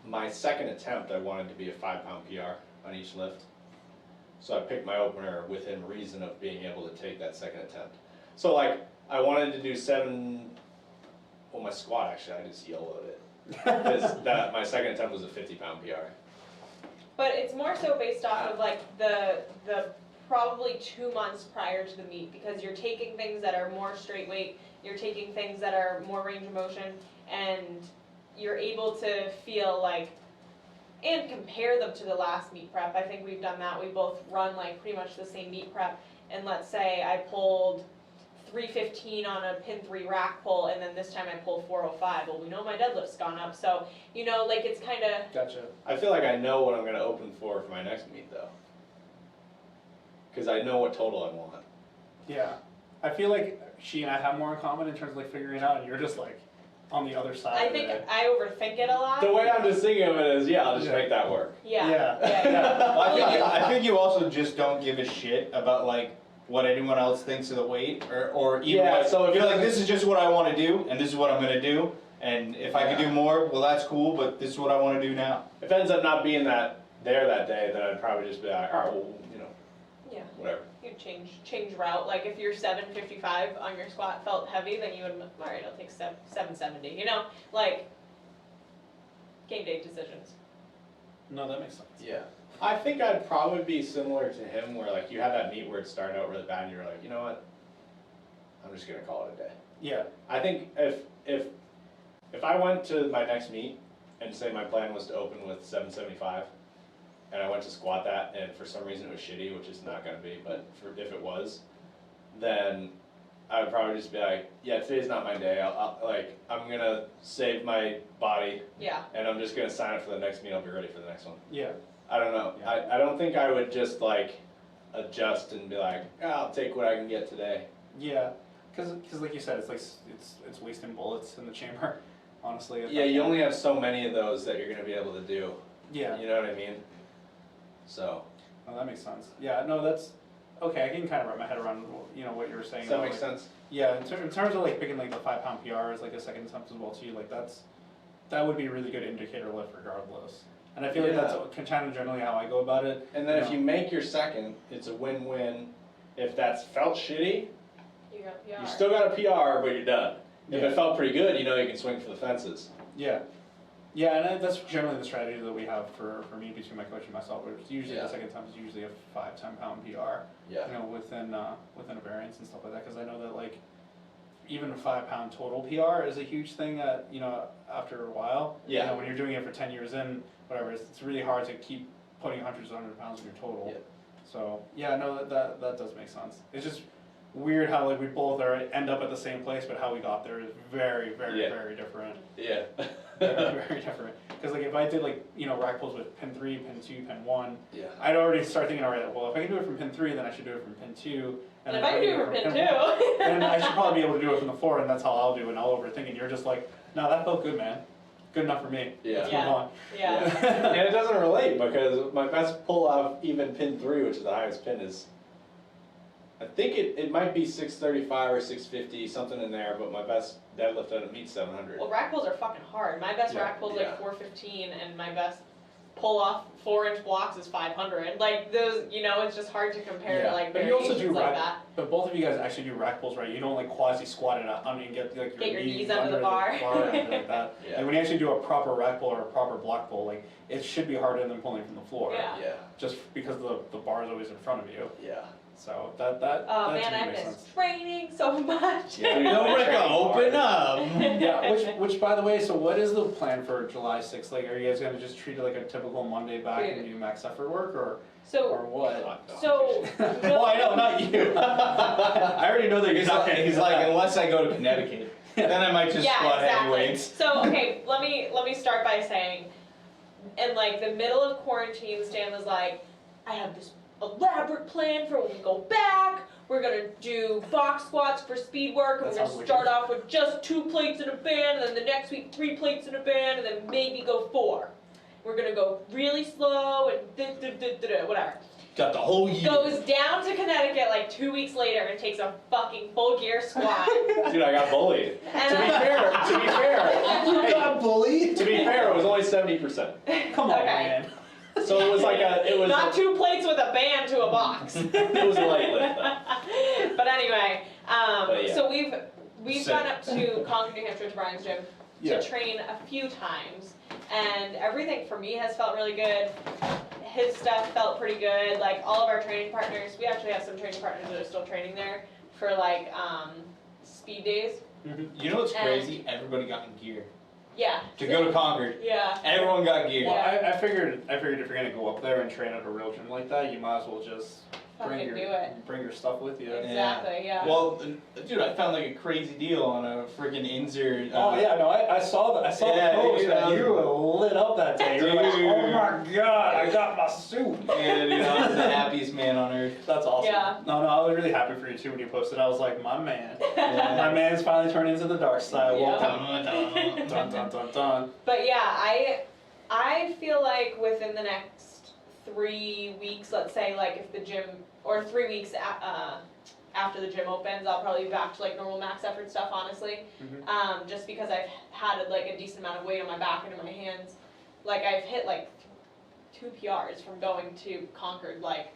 my second attempt. I wanted to be a 5-pound PR on each lift. So I picked my opener within reason of being able to take that second attempt. So like, I wanted to do 7, well my squat actually, I just YOLO'd it. Because my second attempt was a 50-pound PR. But it's more so based off of like the probably 2 months prior to the meet, because you're taking things that are more straight weight, you're taking things that are more range of motion, and you're able to feel like, and compare them to the last meet prep. I think we've done that. We both run like pretty much the same meet prep, and let's say I pulled 315 on a pin 3 rack pull, and then this time I pulled 405. Well, we know my deadlift's gone up, so you know, like it's kind of. Gotcha. I feel like I know what I'm going to open for my next meet though. Because I know what total I want. Yeah, I feel like she and I have more in common in terms of like figuring it out, and you're just like on the other side. I of think it. I overthink it a lot. The way I'm just thinking of it is, yeah, I'll just make that work. Yeah. Yeah. Well, I think, Yeah. I think you also just don't give a shit about like what anyone else thinks of the weight, or even Yeah, like, so if you're like, you're- this is just what I want to do, and this is what I'm gonna do, and if I can do more, well that's cool, but this is what I want to do now. If it ends up not being that day, then I'd probably just be like, all right, well, you know, Yeah. whatever. You'd change route. Like if your 755 on your squat felt heavy, then you would, all right, I'll take 770. You know, like game day decisions. No, that makes sense. Yeah. I think I'd probably be similar to him, where like you had that meet where it started out really bad and you're like, you know what, I'm just gonna call it a day. Yeah. I think if I went to my next meet and say my plan was to open with 775, and I went to squat that, and for some reason it was shitty, which is not gonna be, but if it was, then I would probably just be like, yeah, today's not my day. I'm gonna save my body, Yeah. and I'm just gonna sign up for the next meet. I'll be ready for the next one. Yeah. I don't know. Yeah. I don't think I would just like adjust and be like, I'll take what I can get today. Yeah, because like you said, it's like it's wasting bullets in the chamber, honestly. at Yeah, that you point. only have so many of those that you're gonna be able to do. Yeah, You know what I mean? So, no, that makes sense. Yeah, no, that's okay. I can kind of wrap my head around what you were saying. does that about, make like, sense? Yeah, in terms of like picking like the 5 pound PR as like a second attempt as well too. Like that would be a really good indicator lift regardless. And I feel like that's kind of generally how I go about it. And then if you make your second, it's a win-win. If that's felt shitty, You got PR. you still got a PR, but you're done. If Yeah. it felt pretty good, you know you can swing for the fences. Yeah. Yeah, and that's generally the strategy that we have for me between my coach and myself. Which usually Yeah. the second attempt is usually a 5-10 pound PR. Yeah. Within a variance and stuff like that. Because I know that like even a 5 pound total PR is a huge thing that after a while. Yeah. When you're doing it for 10 years in, whatever, it's really hard to keep putting hundreds of pounds in your total. Yeah. So yeah, no, that does make sense. It's just weird how like we both end up at the same place, but how we got there is very, very, Yeah. very different. Yeah. Very, very different. Because like if I did like rack pulls with pin 3, pin 2, pin 1, Yeah. I'd already start thinking, alright, well if I can do it from pin 3, then I should do it from pin 2. And if I can do it from pin 2. 1, then I should probably be able to do it from the floor, and that's how I'll do it. And I'll overthink, and you're just like, no, that felt good, man. Good enough for me. Yeah. Let's Yeah. move on. Yeah. And it doesn't relate because my best pull off even pin 3, which is the highest pin, is I think it might be 635 or 650, something in there, but my best deadlift at a meet 700. Well, rack pulls are fucking hard. My best Yeah. rack pull is Yeah. like 415, and my best pull off 4-inch blocks is 500. Like those, it's just hard to compare. Yeah. Like But you also do variations like rack, that. but both of you guys actually do rack pulls, right? You don't like quasi squat it up. I mean, get like Get your knees under the bar. and everything like that. Yeah. And when you actually do a proper rack pull or a proper block pull, like it should be harder than pulling from the floor. Yeah. Yeah. Just because the bar is always in front of you. Yeah. So that Oh that man, to me I makes miss sense. training so much. Yeah. No, Rick, open up. Yeah, which by the way, so what is the plan for July 6th? Like, are you guys gonna just treat it like a typical Monday back and do max effort work, or So, what? so. Well, I know, not you. I already know that He's like, unless I go to Connecticut, then I might just Yeah, squat heavy exactly. weights. So okay, let me start by saying, in like the middle of quarantine, Stan was like, I have this elaborate plan for when we go back. We're gonna do box squats for speed work, and That we're sounds gonna wicked. start off with just 2 plates in a band, and then the next week 3 plates in a band, and then maybe go 4. We're gonna go really slow and whatever. Got the whole year. Goes down to Connecticut like 2 weeks later and takes a fucking full gear squat. Dude, I got bullied. And To be fair, You got bullied? to be fair, it was only 70%. Come on, Okay. man. So it was like not 2 plates with a band to a box. it was a light lift though. But anyway, But yeah. so we've gone up to Concord, New Hampshire to Brian's gym Yeah. to train a few times, and everything for me has felt really good. His stuff felt pretty good. Like all of our training partners, we actually have some training partners that are still training there for like speed days. You know what's crazy? Everybody got in gear. Yeah. To go to Concord, Yeah. everyone got gear. Well, I figured if you're gonna go up there and train at a real gym like that, you might as well just Fucking do it. bring your stuff with you. Exactly. Yeah. Well, dude, I found like a crazy deal on a freaking insert. Oh yeah, no, I saw that. I saw Yeah, the post dude, that you were lit up that day. You were like, Dude. oh my god, I got my suit. Yeah, dude, I was the happiest man on earth. That's awesome. Yeah. No, I was really happy for you too when you posted. I was like, my man, Yeah. my man's finally turned into the dark side. Yeah. Welcome. Dun dun dun dun. But yeah, I feel like within the next 3 weeks, let's say like if the gym, or 3 weeks after the gym opens, I'll probably be back to like normal max effort stuff, honestly. Mhm. Just because I've had like a decent amount of weight on my back and in my hands. Like I've hit like 2 PRs from going to Concord like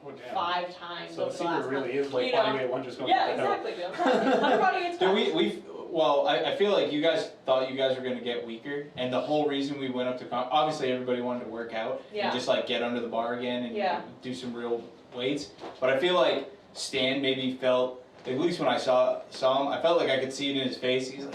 Oh, damn. 5 times So over the the last secret really month. is like You body know? weight one just going Yeah, to the hill. exactly. Dude. I'm telling you, my body gets Dude, tough. well, I feel like you guys thought you guys were gonna get weaker, and the whole reason we went up to obviously everybody wanted to work out Yeah. and just like get under the bar again and Yeah. do some real weights. But I feel like Stan maybe felt, at least when I saw him, I felt like I could see it in his face. He's like,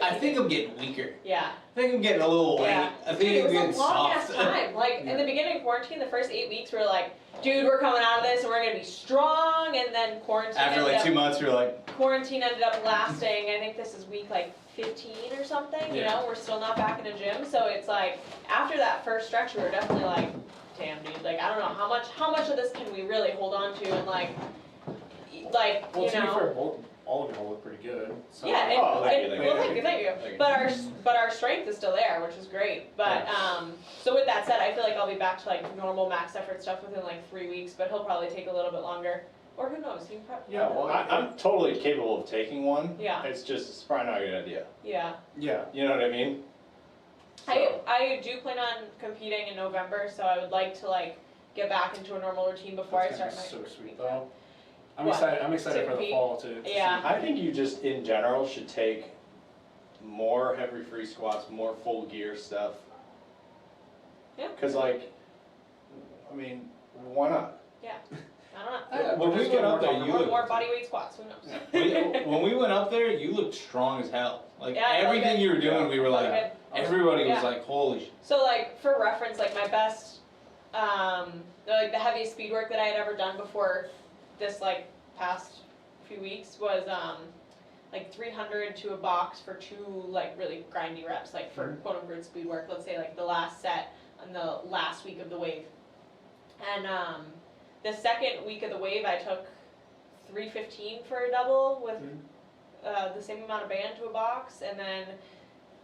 I think I'm getting weaker. Yeah. I think I'm getting a little weight. Yeah. I Dude, think it I'm was getting a long ass soft. time. Like in the beginning of quarantine, the first 8 weeks, we were like, dude, we're coming out of this and we're gonna be strong. And then quarantine. After ended like up, 2 months, we were like, quarantine ended up lasting. I think this is week like 15 or something. You Yeah. know, we're still not back in the gym. So it's like after that first stretch, we were definitely like, damn, dude, like, I don't know, how much of this can we really hold on to, and like, Well, you to be know. fair, all of y'all look pretty good. So. Yeah, and, Oh, thank you, thank you. well, thank you. But our strength is still there, which is great. But so with that said, I feel like I'll be back to like normal max effort stuff within like 3 weeks. But he'll probably take a little bit longer, or who knows? He probably. Yeah, well, I'm totally capable of taking one. Yeah. It's probably not a good idea. Yeah. Yeah. You know what I mean? I do plan on competing in November, so I would like to like get back into a normal routine before I That's start gonna my. be so sweet though. I'm What? excited. I'm excited To for the compete? fall to Yeah. see. I think you just in general should take more heavy free squats, more full gear stuff. Yeah. Cause like, I mean, why not? Yeah. I don't know. When we just went getting up there, more you Or looked. more body weight squats. Who knows? When we went up there, you looked strong as hell. Like Yeah, I felt everything good. you were doing, we were Felt like, good. everybody was Yeah. like, holy shit. So like for reference, like my best, like the heaviest speed work that I had ever done before this like past few weeks was like 300 to a box for 2 like really grindy reps, like for quote unquote speed work. Let's say like the last set on the last week of the wave, and the second week of the wave I took 315 for a double with the same amount of band to a box, and then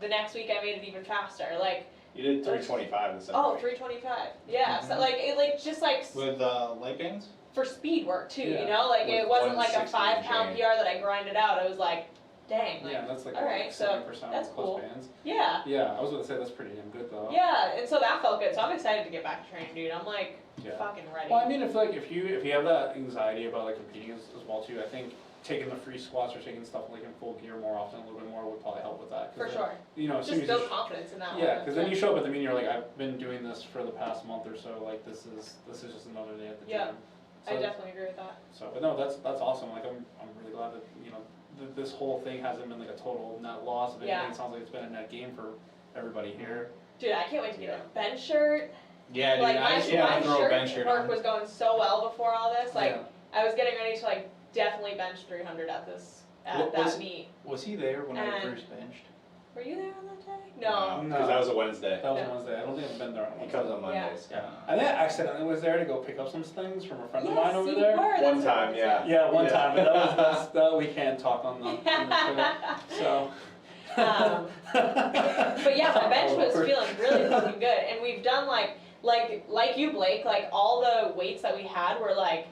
the next week I made it even faster. Like You did 325 the second oh, week. 325. Yeah, so like it like just like With light bands? for speed work too, Yeah. you know? Like With it wasn't like a 160 5-pound and PR that I grinded out. I was like, dang, like Yeah, that's like all right, so 70% that's plus cool. bands. yeah. Yeah, I was gonna say that's pretty damn good though. Yeah, and so that felt good. So I'm excited to get back to training, dude. I'm like Yeah. fucking ready. Well, I mean, if you have that anxiety about like competing as well too, I think taking the free squats or taking stuff like in full gear more often, a little bit more, would probably help with that. 'Cause for then, sure. You know, as soon Just as you build confidence in that yeah, one. because then you show up at the meeting, you're like, I've been doing this for the past month or so. Like this is just another day at the Yeah. gym. I definitely agree with that. So, but no, that's awesome. Like I'm really glad that this whole thing hasn't been like a total net loss. If anything, Yeah. it sounds like it's been a net gain for everybody here. Dude, I can't wait to get a bench shirt. Yeah, dude, Like I just my want to throw a shirt bench shirt work on. was going so well before all this. Like Yeah. I was getting ready to like definitely bench 300 at What was that it? meet. Was he there when I And- first benched? Were you there on that day? No. No. Because that was a Wednesday. That was No. Wednesday. I don't think I've been there on He Wednesday. comes on Mondays. Yeah. I think I accidentally was there to go pick up some things from a friend of mine Yes, over you there. were. One That's what time, it was. yeah. Yeah, one Yeah. time, but that we can't talk on the show. But yeah, my bench was Lord. feeling really fucking good, and we've done like you, Blake. Like all the weights that we had were like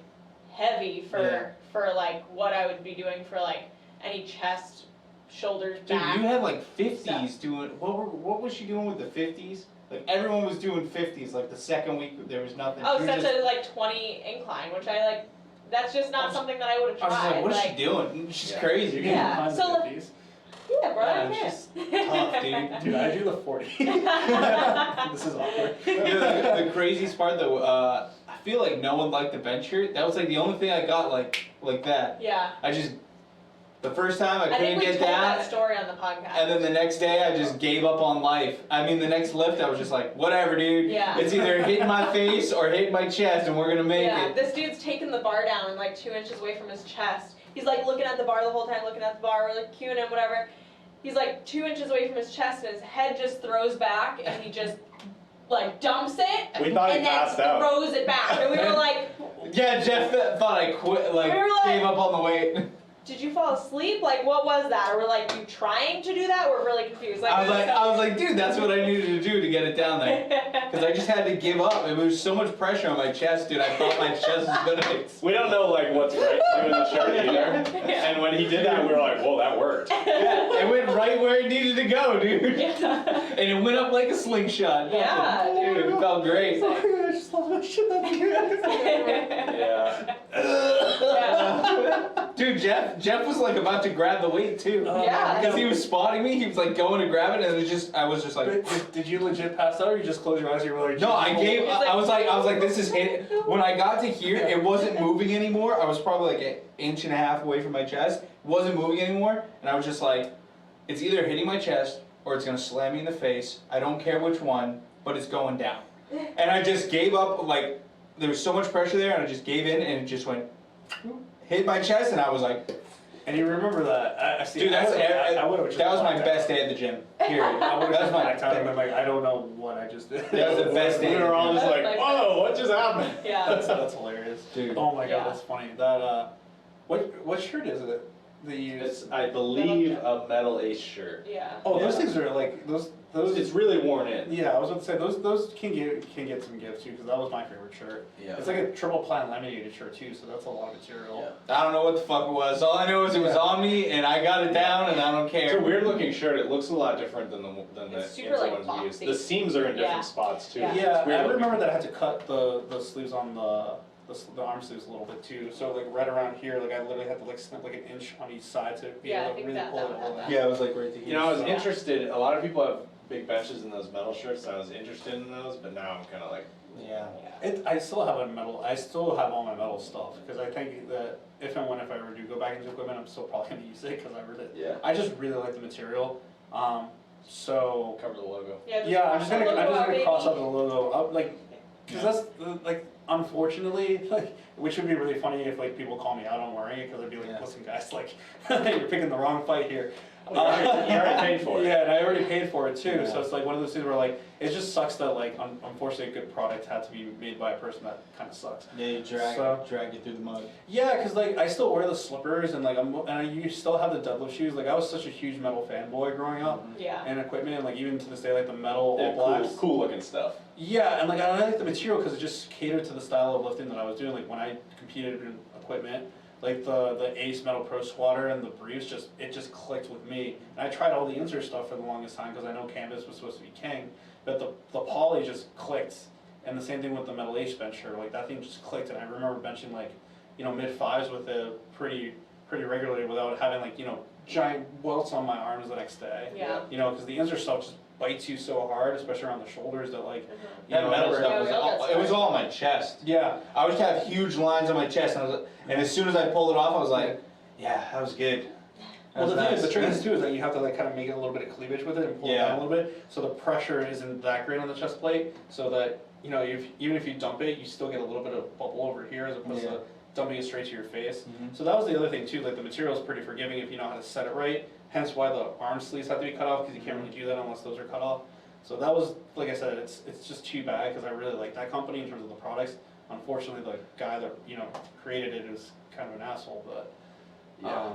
heavy for like what I would be doing for like any chest, shoulders, Dude, back. you had like 50s doing. What was she doing with the 50s? Like everyone was doing 50s. Like the second week there was nothing. Oh, She was such just- a like 20 incline, which I like. That's just not something that I would have I was just tried. like, what is she doing? She's Yeah. crazy. You dude. can Yeah, climb so, the like- 50s. Yeah, bro. Yeah, I it's can. just tough, dude. Dude, I do the 40. This is awkward. Yeah, the craziest part though, I feel like no one liked the bench shirt. That was like the only thing I got like that. Yeah. I just the first time I I think couldn't we get told down, that story on the podcast. and then the next day I just gave up on life. I mean, the next lift I was just like, whatever, dude. Yeah. It's either hitting my face or hitting my chest, and we're gonna make Yeah, it. this dude's taking the bar down and like 2 inches away from his chest. He's like looking at the bar the whole time, looking at the bar, we're like cueing him, whatever. He's like 2 inches away from his chest and his head just throws back and he just like dumps it We thought he and then passed out. throws it back. And we were like, Yeah, Jeff thought I quit, like We were like- gave up on the weight. did you fall asleep? Like what was that? Or we're like, you trying to do that? We're really confused. I was like, dude, that's what I needed to do to get it down there. Because I just had to give up. It was so much pressure on my chest, dude. I thought my chest was gonna explode. We don't know like what's right to do in the shirt either. Yeah. And when he did that, we were like, whoa, that worked. Yeah, it went right where it needed to go, dude. Yeah. And it went up like a slingshot. Yeah, Dude, it felt great. I just lost my shit up here. Yeah. Dude, Jeff was like about to grab the weight too. Yeah. Because he was spotting me, he was like going to grab it, and I was just like, Did you legit pass out or you just close your eyes and you were like, no, I gave. He's like- I was like, this is it. When I got to here, it wasn't moving anymore. I was probably like an inch and a half away from my chest. It wasn't moving anymore, and I was just like, it's either hitting my chest or it's gonna slam me in the face. I don't care which one, but it's going down. And I just gave up. Like there was so much pressure there, and I just gave in, and it just went, hit my chest, and I was like, And you remember that? I see. Dude, I would've just that was my blacked best out. day at the gym. Period. I would have That was just my blacked out and been like, I don't know what I just did. That was the best day. We were all just like, Like- whoa, what just happened? Yeah. That's hilarious. Dude. Oh my Yeah. god, that's funny. That what shirt is it that you use? It's, I believe, a metal ace shirt. Yeah. Oh, those Yeah. things are like those. It's really worn in. Yeah, I was about to say those can get some gifts too because that was my favorite shirt. Yeah. It's like a triple ply laminated shirt too, so that's a lot of material. I don't know what the fuck it was. All I know is it was on me, and I got it down, and I don't care. It's a weird looking shirt. It looks a lot different than the It's super, Insta like, ones we use. boxy. The seams are in different Yeah. spots too. Yeah. Yeah, It's weird I looking. remember that I had to cut the sleeves on the arm sleeves a little bit too. So like right around here, like I literally had to like snip like an inch on each side to be Yeah, I able to think really that pull it would all have in. that. Yeah, it was like right to here. You know, I was Yeah. interested. A lot of people have big benches in those metal shirts. So I was interested in those, but now I'm kind of like, Yeah. I still have I still have all my metal stuff because I think that if I ever do go back into equipment, I'm still probably gonna use it because yeah, I just really like the material. So cover the logo. yeah, I'm just gonna cross out baby. the logo up like because that's like unfortunately like which would be really funny if like people call me out on wearing it because I'd be like, Yeah. listen guys, like you're picking the wrong fight here. You already paid for it. Yeah, and I already paid for it too, so Yeah. it's like one of those things where like, it just sucks that like, unfortunately a good product had to be made by a person that kinda sucks. Yeah, you So- drag you through the mud. Yeah, cause like, I still wear the slippers and like, you still have the deadlift shoes, like I was such a huge metal fanboy growing up, Yeah. and equipment, and like even to this day, like the metal Yeah, all blacks. cool looking stuff. Yeah, and like I like the material cause it just catered to the style of lifting that I was doing, like when I competed in equipment, like the Ace Metal Pro Squatter and the briefs it just clicked with me. And I tried all the insert stuff for the longest time because I know canvas was supposed to be king, but the poly just clicked. And the same thing with the Metal Ace bencher, like that thing just clicked, and I remember benching like, mid fives with it pretty regularly without having like, giant welts on my arms the next day. Yeah. Because the insert stuff just bites you so hard, especially around the shoulders, that like, Mhm. That metal whenever- stuff was Yeah, we all got it was all on my chest. yeah. I would have huge lines on my chest, and as soon as I pulled it off, I was like, yeah, that was good. That Well, was the thing is, nice. the trick is too is that you have to like kind of make a little bit of cleavage with it and pull it Yeah. down a little bit, so the pressure isn't that great on the chest plate, so that even if you dump it, you still get a little bit of bubble over here as opposed Yeah. to dumping it straight to your face. Mhm. So that was the other thing too. Like the material is pretty forgiving if you know how to set it right. Hence why the arm sleeves have to be cut off because you can't really do that unless those are cut off. So that was, like I said, it's just too bad because I really like that company in terms of the products. Unfortunately, the guy that created it is kind of an asshole, but. Yeah.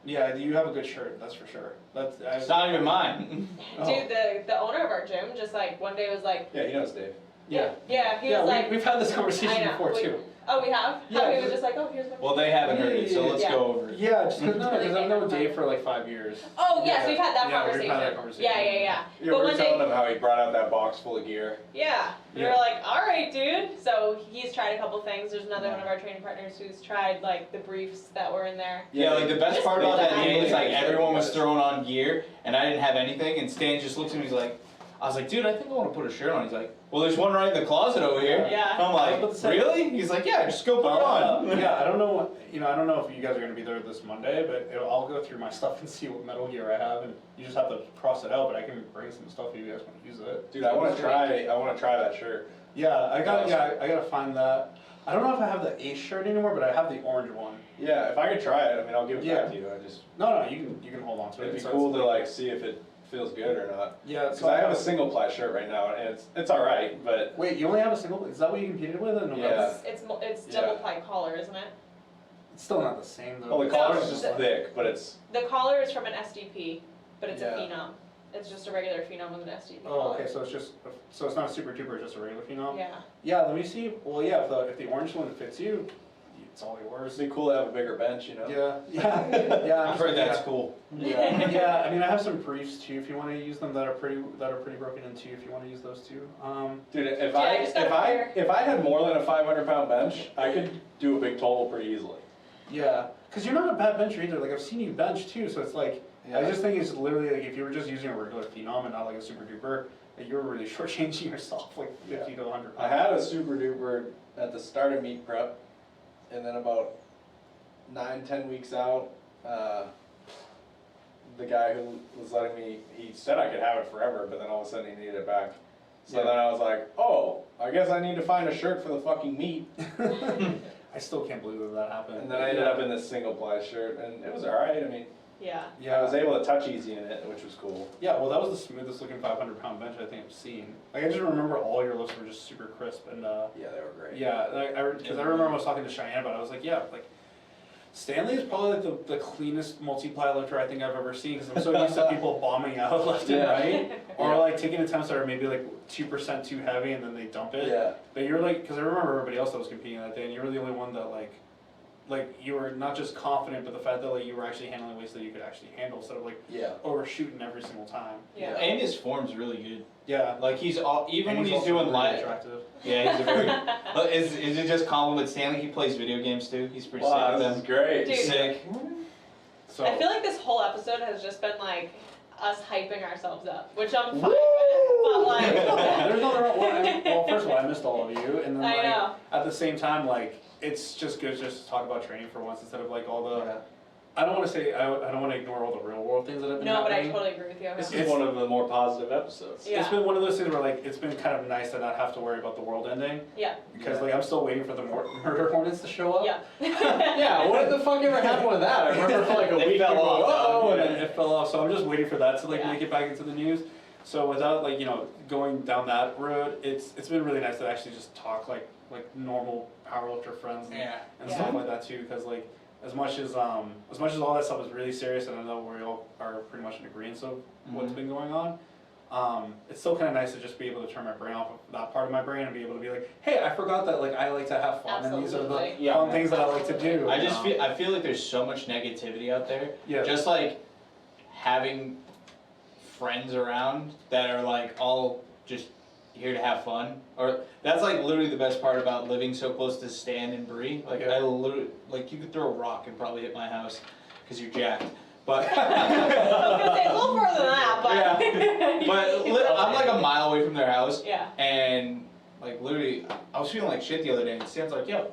Yeah, you have a good shirt, that's for sure. It's not even mine. Oh. Dude, the owner of our gym just like one day was like, Yeah, he knows Dave. Yeah. yeah, he Yeah, was like, we've had this conversation I know, before we- too. oh, we have? Yeah, How he was but- just like, oh, here's my. Well, they haven't heard it, so let's Yeah. go over it. Yeah, just because Really I've known big. Dave for like 5 years. Oh, yes, Yeah. we've had that Yeah, we've conversation. had that conversation. Yeah. Yeah, But we were one day, telling him how he brought out that box full of gear. yeah, we were Yeah. like, all right, dude. So he's tried a couple things. There's another one of our training partners who's tried like the briefs that were in there. Yeah, like the best Just part about really that day is like nice. everyone was throwing on gear, and I didn't have anything, and Stan just looks at me, he's like, I was like, dude, I think I want to put a shirt on. He's like, well, there's one right in the closet over here. Yeah. And I'm I was about to like, say- really? He's like, yeah, just go put it on. Yeah, I don't know. I don't know if you guys are gonna be there this Monday, but I'll go through my stuff and see what metal gear I have, and you just have to cross it out. But I can bring some stuff if you guys want to use it. Dude, I want to try that shirt. Yeah, I gotta find that. I don't know if I have the Ace shirt anymore, but I have the orange one. Yeah, if I could try it, I mean, I'll give it Yeah. back to you. I just, No, you can hold on to it. it'd be So cool it's- to like see if it feels good or not. Yeah, Because I have a single ply shirt right now, and it's all right, but Wait, you only have a single? Is that what you competed with? No, Yeah. It's Yeah. double ply collar, isn't it? It's still not the same though. well, the No, collar's just the- thick, but it's The collar is from an SDP, but it's Yeah. a phenom. It's just a regular phenom with an SDP. Oh, collar. okay. So it's not a super duper, it's just a regular phenom. Yeah. Yeah. Let me see. Well, yeah. If the orange one fits you, it's all yours. it'd be cool to have a bigger bench, you know. Yeah. I've heard that's yeah. cool. Yeah, I mean, I have some briefs too. If you want to use them, that are pretty broken in two. If you want to use those too. Dude, if Yeah, I I just got a pair. if I had more than a 500-pound bench, I could do a big total pretty easily. Yeah, because you're not a bad bencher either. Like I've seen you bench too, so it's like I just think it's literally like if you were just using a regular phenom and not like a super duper, that you're really shortchanging yourself like 50 to 100 I had a super duper at the start of meat prep, and then about 9-10 weeks out, the guy who was letting me, he said I could have it forever, but then all of a sudden he needed it back. So Yeah. then I was like, oh, I guess I need to find a shirt for the fucking meat. I still can't believe that happened. And then I ended up in this single ply shirt, and it was alright. I mean, Yeah. I was able to touch easy in it, which was cool. Yeah, well, that was the smoothest looking 500-pound bench I think I've seen. Like, I just remember all your lifts were just super crisp, and Yeah, they were great. yeah, because I remember I was talking to Cheyenne about it. I was like, yeah, like Stanley is probably like the cleanest multi-ply lifter I think I've ever seen, because I'm so used to people bombing out left and Yeah. right, or Yeah. like taking attempts that are maybe like 2% too heavy and then they dump it. Yeah. But you're like, because I remember everybody else that was competing that day, and you were the only one that like you were not just confident, but the fact that like you were actually handling weights that you could actually handle instead of like Yeah. overshooting every single time. Yeah. And his form's really good. Yeah. Like he's all, even And when he's also doing really live. attractive. Yeah, he's a very. Is it just compliment Stanley? He plays video games too. He's pretty Wow, sick this with is them. great. Dude. Sick. So I feel like this whole episode has just been like us hyping ourselves up, which I'm fine Woo! with, but like. there's nothing wrong. Well, first of all, I missed all of you, and then I like know. at the same time, like it's just good just to talk about training for once instead of like all the. Yeah. I don't want to say I don't want to ignore all the real world things that have been No, but I happening. totally agree with you. This It's- is one of the more positive episodes. Yeah. It's been one of those things where like it's been kind of nice to not have to worry about the world ending Yeah. because like I'm still waiting for the murder hornets to show up. Yeah. Yeah, what the fuck ever happened with that? I remember for like a They week fell people, off. "Whoa," and and then it fell off. So I'm just waiting for that to like Yeah. make it back into the news. So without like going down that road, it's been really nice to actually just talk like normal powerlifter friends and, Yeah. and Yeah. stuff like that too. Because like as much as all that stuff is really serious, and I know we all are pretty much in agreement of what's Mhm. been going on. It's still kind of nice to just be able to turn my brain off of that part of my brain and be able to be like, hey, I forgot that like I like to have fun and these are the Absolutely. Yeah. fun things that I like to do. I just feel like there's so much negativity out there. Yeah. Just like having friends around that are like all just here to have fun, or that's like literally the best part about living so close to Stan and Bree. Like Yeah. I literally, like you could throw a rock and probably hit my house because you're jacked. But I was gonna say a little further than that, but. but I'm like a mile away from their house, Yeah. and like literally, I was feeling like shit the other day, and Stan's like, "Yo,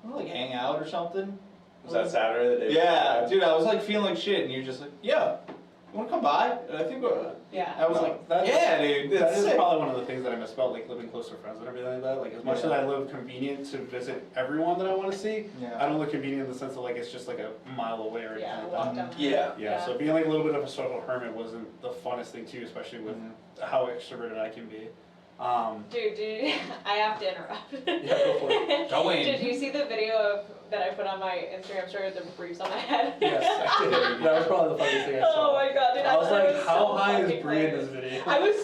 wanna like hang out or something?" was that Saturday? The day Yeah, before? dude, I was like feeling like shit, and you're just like, "Yeah, you wanna come by?" And I think Yeah. I was No, like, that- "Yeah, dude, That that's is sick." probably one of the things that I miss about like living close to friends and everything like that. Like as much as I live convenient to visit everyone that I want to see, I Yeah. don't live convenient in the sense of like it's just like a mile away or anything Yeah. like Walk that. down. Yeah. Yeah, so being like a little bit of a social hermit wasn't the funnest thing too, especially with how extroverted I can be. Dude, I have to interrupt. Yeah, go for it. Go in. Did you see the video that I put on my Instagram story with the briefs on my head? Yes, I did. That was probably the funniest thing I saw. Oh my god, dude! I was thought it like, how so high is fucking Bree in hilarious. this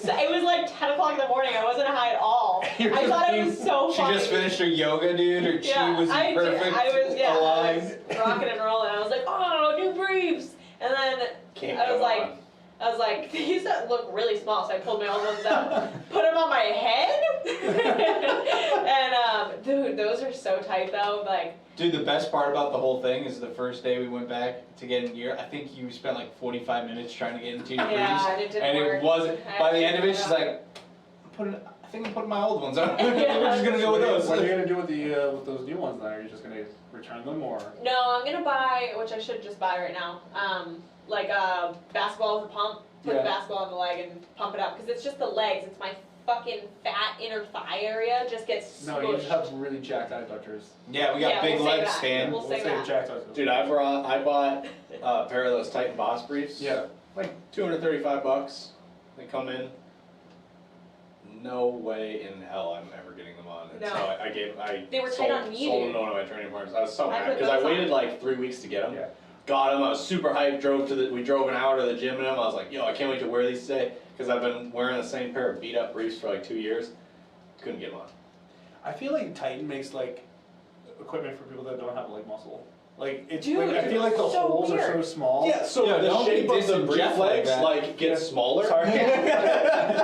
video? It was like 10 o'clock in the morning. I wasn't high at all. You're I just thought it being- was so She funny. just finished her yoga, dude. Her chi was I perfect. Did. I aligned. was rocking and rolling. I was like, oh, new briefs. And then Can't I was go like, on. these look really small, so I pulled my old ones out, put them on my head, and dude, those are so tight though. Like, Dude, the best part about the whole thing is the first day we went back to get in gear. I think you spent like 45 minutes trying to get into your yeah, briefs, and it didn't and work. it wasn't. I By the actually end of it, gave she's up. like, I think I'm putting my old ones on. Yeah. We're just gonna go with those. What are you gonna do with with those new ones then? Are you just gonna return them or? No, I'm gonna buy, which I should just buy right now. Like a basketball with a pump. Put Yeah. the basketball on the leg and pump it up because it's just the legs. It's my fucking fat inner thigh area just gets No, you just smushed. have really jacked adductors. Yeah, we got Yeah, big we'll say legs, that. Stan. We'll say say that. jacked adductors. Dude, I bought a pair of those Titan Boss briefs. Yeah. Like $235. They come in. No way in hell I'm ever getting them on. And No. so I They were sold, tight on me, sold dude. them to one of my training partners. I was so I mad put because I those waited on. like 3 weeks to get them. Yeah. Got them. I was super hyped. We drove an hour to the gym in them. I was like, yo, I can't wait to wear these today because I've been wearing the same pair of beat up briefs for like 2 years. Couldn't get them on. I feel like Titan makes like equipment for people that don't have leg muscle. Like it's Dude, like I feel like the it's so holes are so weird. small. So Yeah, the don't be shape of the dissing brief Jeff like legs that. like gets smaller. Sorry.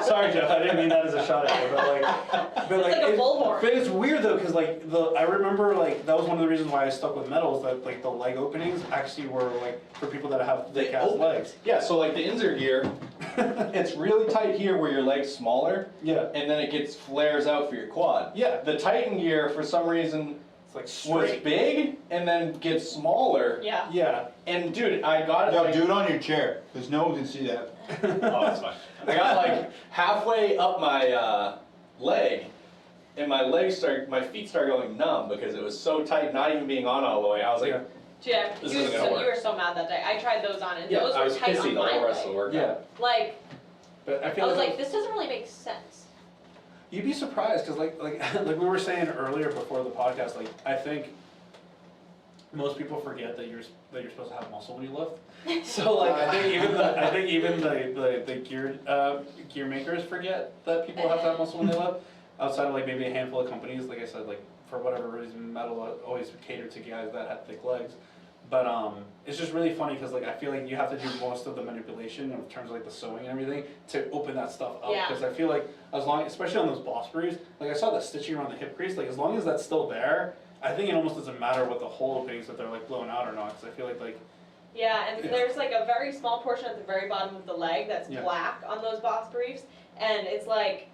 Sorry, Jeff. I didn't mean that as a shot at you, but It's like a bullhorn. But it's weird though, because like I remember like that was one of the reasons why I stuck with metals. That like the leg openings actually were like for people that have thick They ass open. legs. Yeah, so like the insert gear, it's really tight here where your leg's smaller, Yeah. and then it gets flares out for your quad. Yeah. The Titan gear, for some reason, It's like was straight. big and then gets smaller. Yeah. Yeah. And dude, I got it. Yo, like, do it on your chair, because no one can see that. Oh, it's fine. I got like halfway up my leg, and my feet started going numb because it was so tight, not even being on all the way. I was like, Yeah, This you isn't gonna work. were so mad that day. I tried those on and yeah, those I were was tight pissy on the my whole rest of the leg. workout. Yeah, Like, but I I feel was like, like, this doesn't really make sense. you'd be surprised, cause like like we were saying earlier before the podcast, like I think most people forget that you're supposed to have muscle when you lift. So like I think even the gear makers forget that people have to have muscle when they lift. Outside of like maybe a handful of companies, like I said, like for whatever reason, metal always catered to guys that had thick legs. But it's just really funny because like I feel like you have to do most of the manipulation in terms of like the sewing and everything to open that stuff up. Yeah. Because I feel like as long, especially on those boss briefs, like I saw the stitching around the hip crease, like as long as that's still there, I think it almost doesn't matter what the hole openings if they're like blown out or not. Because I feel like Yeah, and Yeah. there's like a very small portion at the very bottom of the leg that's Yeah. black on those box briefs, and it's like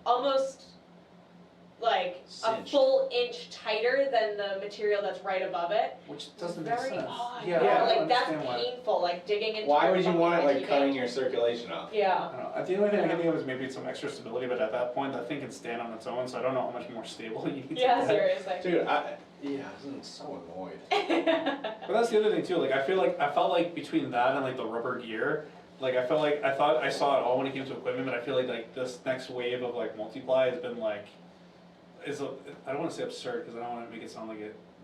almost like a Cinched. full inch tighter than the material that's right above it. which doesn't make Very sense. odd. Yeah, Yeah, I don't like that's understand why. painful, like digging into Why your would you fucking want it like heavy cutting vein. your circulation off? Yeah. I don't know. The only thing I can think of is maybe some extra stability, but at that point, that thing can stand on its own, so I don't know how much more stable you need Yeah, to get. seriously. Dude, I'm so annoyed. But that's the other thing too. Like I felt like between that and like the rubber gear, like I thought I saw it all when it came to equipment, but I feel like this next wave of like multiply has been like, I don't want to say absurd because I don't want to make it sound like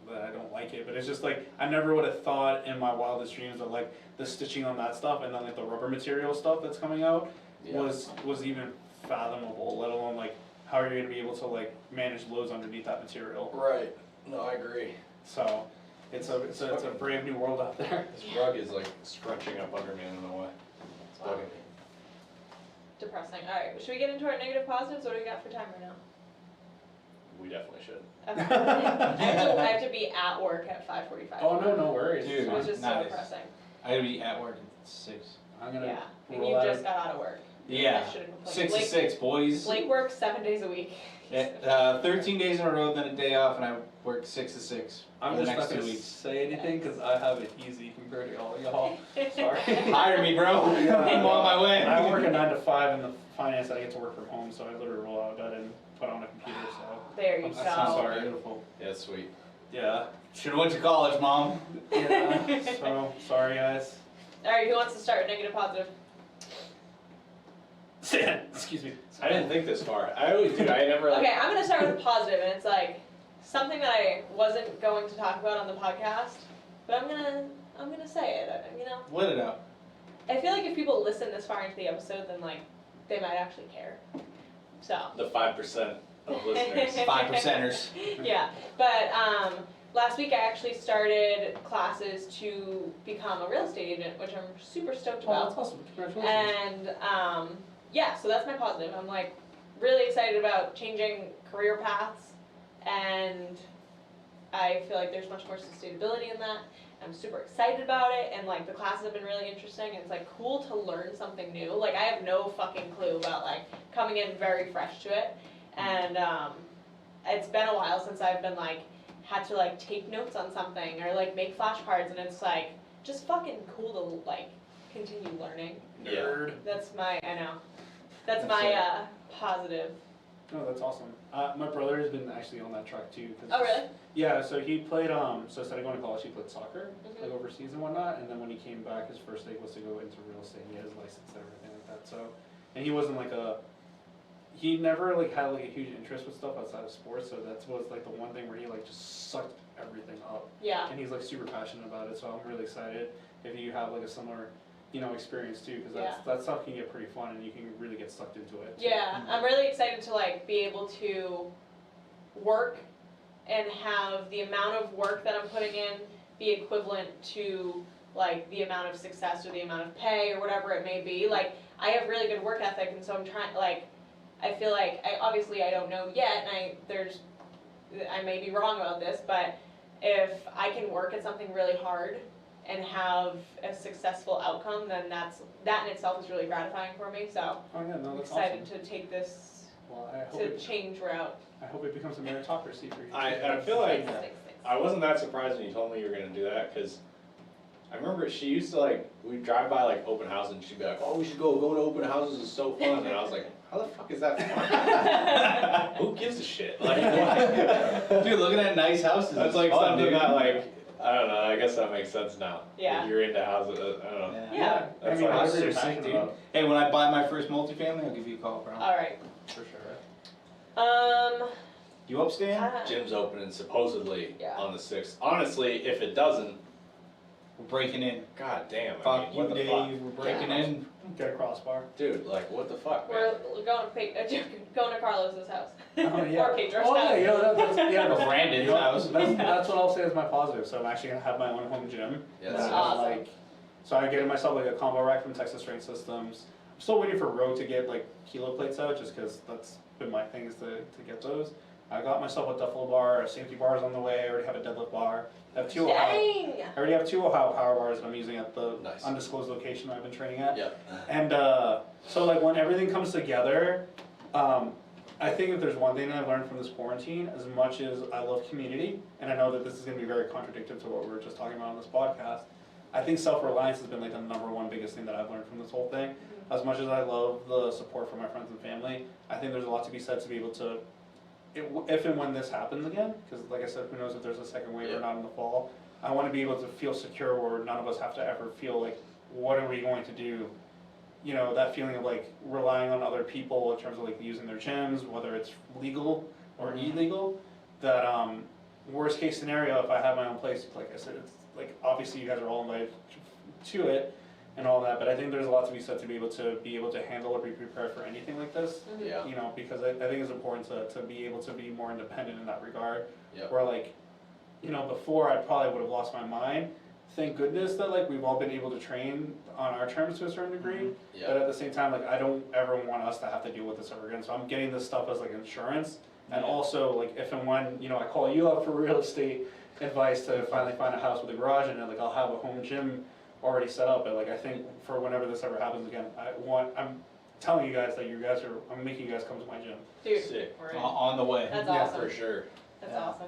that I don't like it, but it's just like I never would have thought in my wildest dreams that like the stitching on that stuff and then like the rubber material stuff that's coming out Yeah. was even fathomable. Let alone like how are you going to be able to like manage loads underneath that material? Right. No, I agree. So it's a brave new world out there. This rug is like scrunching up under me, I don't know why. It's Wow. bugging me. Depressing. Alright, should we get into our negative positives? What do we got for time right now? We definitely should. Okay. I have to be at work at 5:45. Oh no worries. Dude. It was just so Nice. depressing. I gotta be at work at 6. I'm gonna Yeah, and roll you out just of- got out of work. Yeah, I should've complained. 6 to Blake- 6, boys. Blake works 7 days a week. Yeah, 13 days in a row, then a day off, and I work 6 to 6 I'm for the just next not 2 gonna weeks. say anything because I have it easy compared to all y'all. Sorry. Hire me, bro. Yeah. I'm on my way. I work a 9 to 5 in the finance. I get to work from home, so I literally roll out of bed and put on a computer. So There you that sounds go. sorry. Beautiful. Yeah, sweet. Yeah. Should've went to college, mom. Yeah. So sorry, guys. Alright, who wants to start? Negative, positive? Excuse me. I didn't think this far. I always do. I never like. Okay, I'm gonna start with a positive, and it's like something that I wasn't going to talk about on the podcast, but I'm gonna say it. You know, Let it out. I feel like if people listen this far into the episode, then like they might actually care. So. The 5% of listeners. 5%ers. Yeah, but last week I actually started classes to become a real estate agent, which I'm super stoked Oh, that's about. awesome. Congratulations. And yeah, so that's my positive. I'm like really excited about changing career paths, and I feel like there's much more sustainability in that. I'm super excited about it, and like the classes have been really interesting, and it's like cool to learn something new. Like I have no fucking clue about like coming in very fresh to it, and it's been a while since I've been like had to like take notes on something or like make flashcards, and it's like just fucking cool to like continue learning. Nerd. That's my that's That's my positive. No, that's awesome. My brother has been actually on that track too. 'Cause Oh really? Yeah, so he played, so instead of going to college, he played soccer, Mhm. like overseas and whatnot, and then when he came back, his first thing was to go into real estate, he had his license and everything like that, so, and he wasn't like he never like had like a huge interest with stuff outside of sports, so that was like the one thing where he like just sucked everything up, Yeah. and he's like super passionate about it, so I'm really excited if you have like a similar, experience too, because Yeah. that stuff can get pretty fun and you can really get sucked into it. Yeah, I'm really excited to like be able to work and have the amount of work that I'm putting in be equivalent to like the amount of success or the amount of pay or whatever it may be. Like I have really good work ethic, and so I'm trying like I feel like I don't know yet, and I may be wrong about this, but if I can work at something really hard and have a successful outcome, then that in itself is really gratifying for me. So Oh yeah, no, I'm that's excited awesome. to take this Well, I hope to change route. I hope it becomes a meritocracy for you. I feel like Thanks. I wasn't that surprised when you told me you were going to do that because I remember she used to like, we'd drive by like open houses and she'd be like, oh, we should go. Going to open houses is so fun. And I was like, how the fuck is that fun? Who gives a shit? Like, why? Dude, looking at nice houses. That's is like fun, something dude. that like, I don't know, I guess that makes sense now. Yeah. You're into houses, I don't know. Yeah. That's I mean, like, houses Houses are are sick, passionate dude. about. Hey, when I buy my first multifamily, I'll give you a call, bro. Alright. For sure. You up, Stan? gym's opening supposedly Yeah. on the 6th. Honestly, if it doesn't, We're breaking in. god damn, I Fuck mean, what you, the Dave. fuck? We're breaking Yeah. in. Get a crossbar. Dude, like, what the fuck, man? We're going to Carlos's house. Oh, yeah. Or Pedro's Oh, house. yeah, you know, that's, yeah, Or that's, Brandon's you know, house. that's what I'll say is my positive. So I'm actually gonna have my own home gym. Yeah, That's And, awesome. Like, so I get myself like a combo rack from Texas Strength Systems. I'm still waiting for Rogue to get like kilo plates out, just because that's been my thing is to get those. I got myself a duffel bar, a safety bar's on the way. I already have a deadlift bar. I have two Ohio. Dang! I already have two Ohio power bars that I'm using at the Nice. undisclosed location I've been training at. Yep. And so like when everything comes together, I think if there's one thing that I've learned from this quarantine, as much as I love community, and I know that this is gonna be very contradictory to what we were just talking about on this podcast, I think self-reliance has been like the number one biggest thing that I've learned from this whole thing. As much as I love the support from my friends and family, I think there's a lot to be said to be able to, if and when this happens again, because like I said, who knows if there's a second wave or not in the fall, I wanna be able to feel secure where none of us have to ever feel like, what are we going to do? You know, that feeling of like relying on other people in terms of like using their gyms, whether it's legal or illegal, that worst case scenario, if I have my own place, like I said, it's like, obviously you guys are all invited to it and all that, but I think there's a lot to be said to be able to handle or be prepared for anything like this. Yeah. You know, because I think it's important to be able to be more independent in that regard. Yep. Where like, you know, before I probably would have lost my mind. Thank goodness that like we've all been able to train on our terms to a certain degree. Yeah. But at the same time, like I don't ever want us to have to deal with this ever again. So I'm getting this stuff as like insurance. And also like if and when, you know, I call you up for real estate advice to finally find a house with a garage in it, like I'll have a home gym already set up. But like I think for whenever this ever happens again, I'm telling you guys that I'm making you guys come to my gym. Dude, Sick. we're in. On the way. That's Yeah, awesome. For sure. That's Yeah. awesome.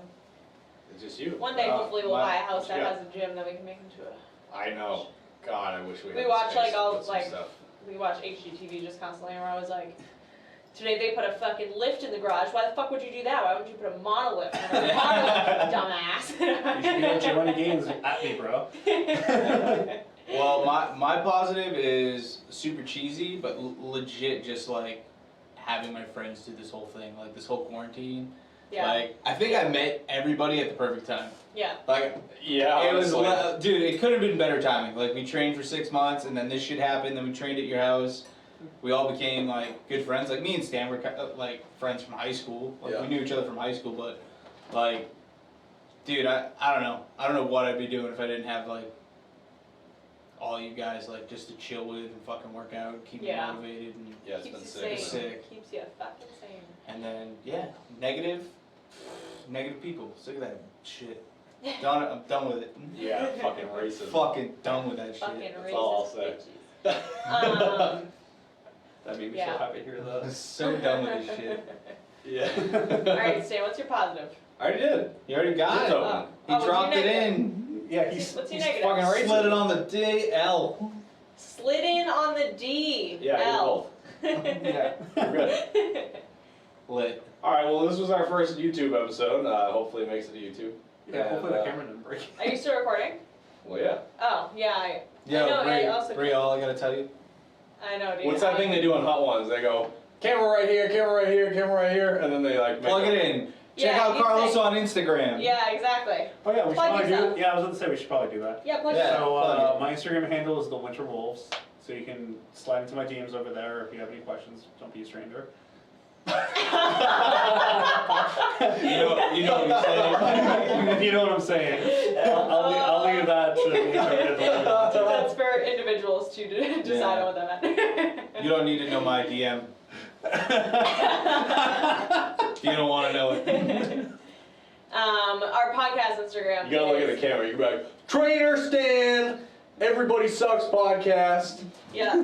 It's just you. One day, hopefully, we'll my- buy a house that yeah. has a gym that we can make into a. I know. God, I wish we had We the watch, space like, to all, put some like- stuff. We watch HGTV just constantly, and we're always like, today they put a fucking lift in the garage. Why the fuck would you do that? Why wouldn't you put a monolift? I'm like, monolift, dumbass. You should be at Gym Money Gains at me, bro. Well, my positive is super cheesy, but legit just like having my friends do this whole thing, like this whole quarantine. Yeah, Like, I think I met everybody at the perfect time. yeah. Like, Yeah, it was, honestly. dude, it could have been better timing. Like, we trained for 6 months, and then this shit happened, then we trained at your house. We all became, like, good friends. Like, me and Stan were, like, friends from high school. Like, Yeah. we knew each other from high school, but, like, dude, I don't know. I don't know what I'd be doing if I didn't have, like, all you guys, like, just to chill with and fucking work out, keep Yeah. me motivated, and, Yeah, it's Keeps been you sick. sane. Sick. Keeps you fucking sane. and then, yeah, negative people. Sick of that shit. I'm done with it. Yeah, fucking racism. Fucking done with that shit. Fucking That's all I'll racist say. bitches. That made me Yeah. so happy to hear I'm that. so done with this shit. Yeah. Alright, Stan, what's your positive? I already did. You already got It's it. open. Oh, He what's your dropped it negative? in. Yeah, he's What's your he's negative? fucking racist. Slid it on the DL. Slid in on the D. Yeah, you're L. Yeah. We're good. Lit. Alright, well, this was our first YouTube episode. Hopefully it makes it to YouTube. Yeah, hopefully the And, camera didn't break. Are you still recording? Well, yeah. Oh, yeah, I Yo, know, Bree, I also- Bree, all I gotta tell you. know, dude. What's that thing they do on Hot Ones? They go, camera right here, camera right here, camera right here, and then they like make Plug a- it in. Check Yeah, out you Carlos say- on Instagram. Yeah, exactly. Oh yeah, we should Plug probably yourself. do. Yeah, I was going to say we should probably do that. Yeah, plug Yeah. So plug it. my Instagram handle is the Winter Wolves. So you can slide into my DMs over there if you have any questions. Don't be a stranger. You know what you're saying. If you know what I'm saying, I'll leave that to the That's for individuals to decide Yeah. on what that meant. You don't need to know my DM. You don't want to know it. Our podcast Instagram. You gotta look at the camera. You can be like, Trainer Stan, Everybody Sucks podcast. Yeah.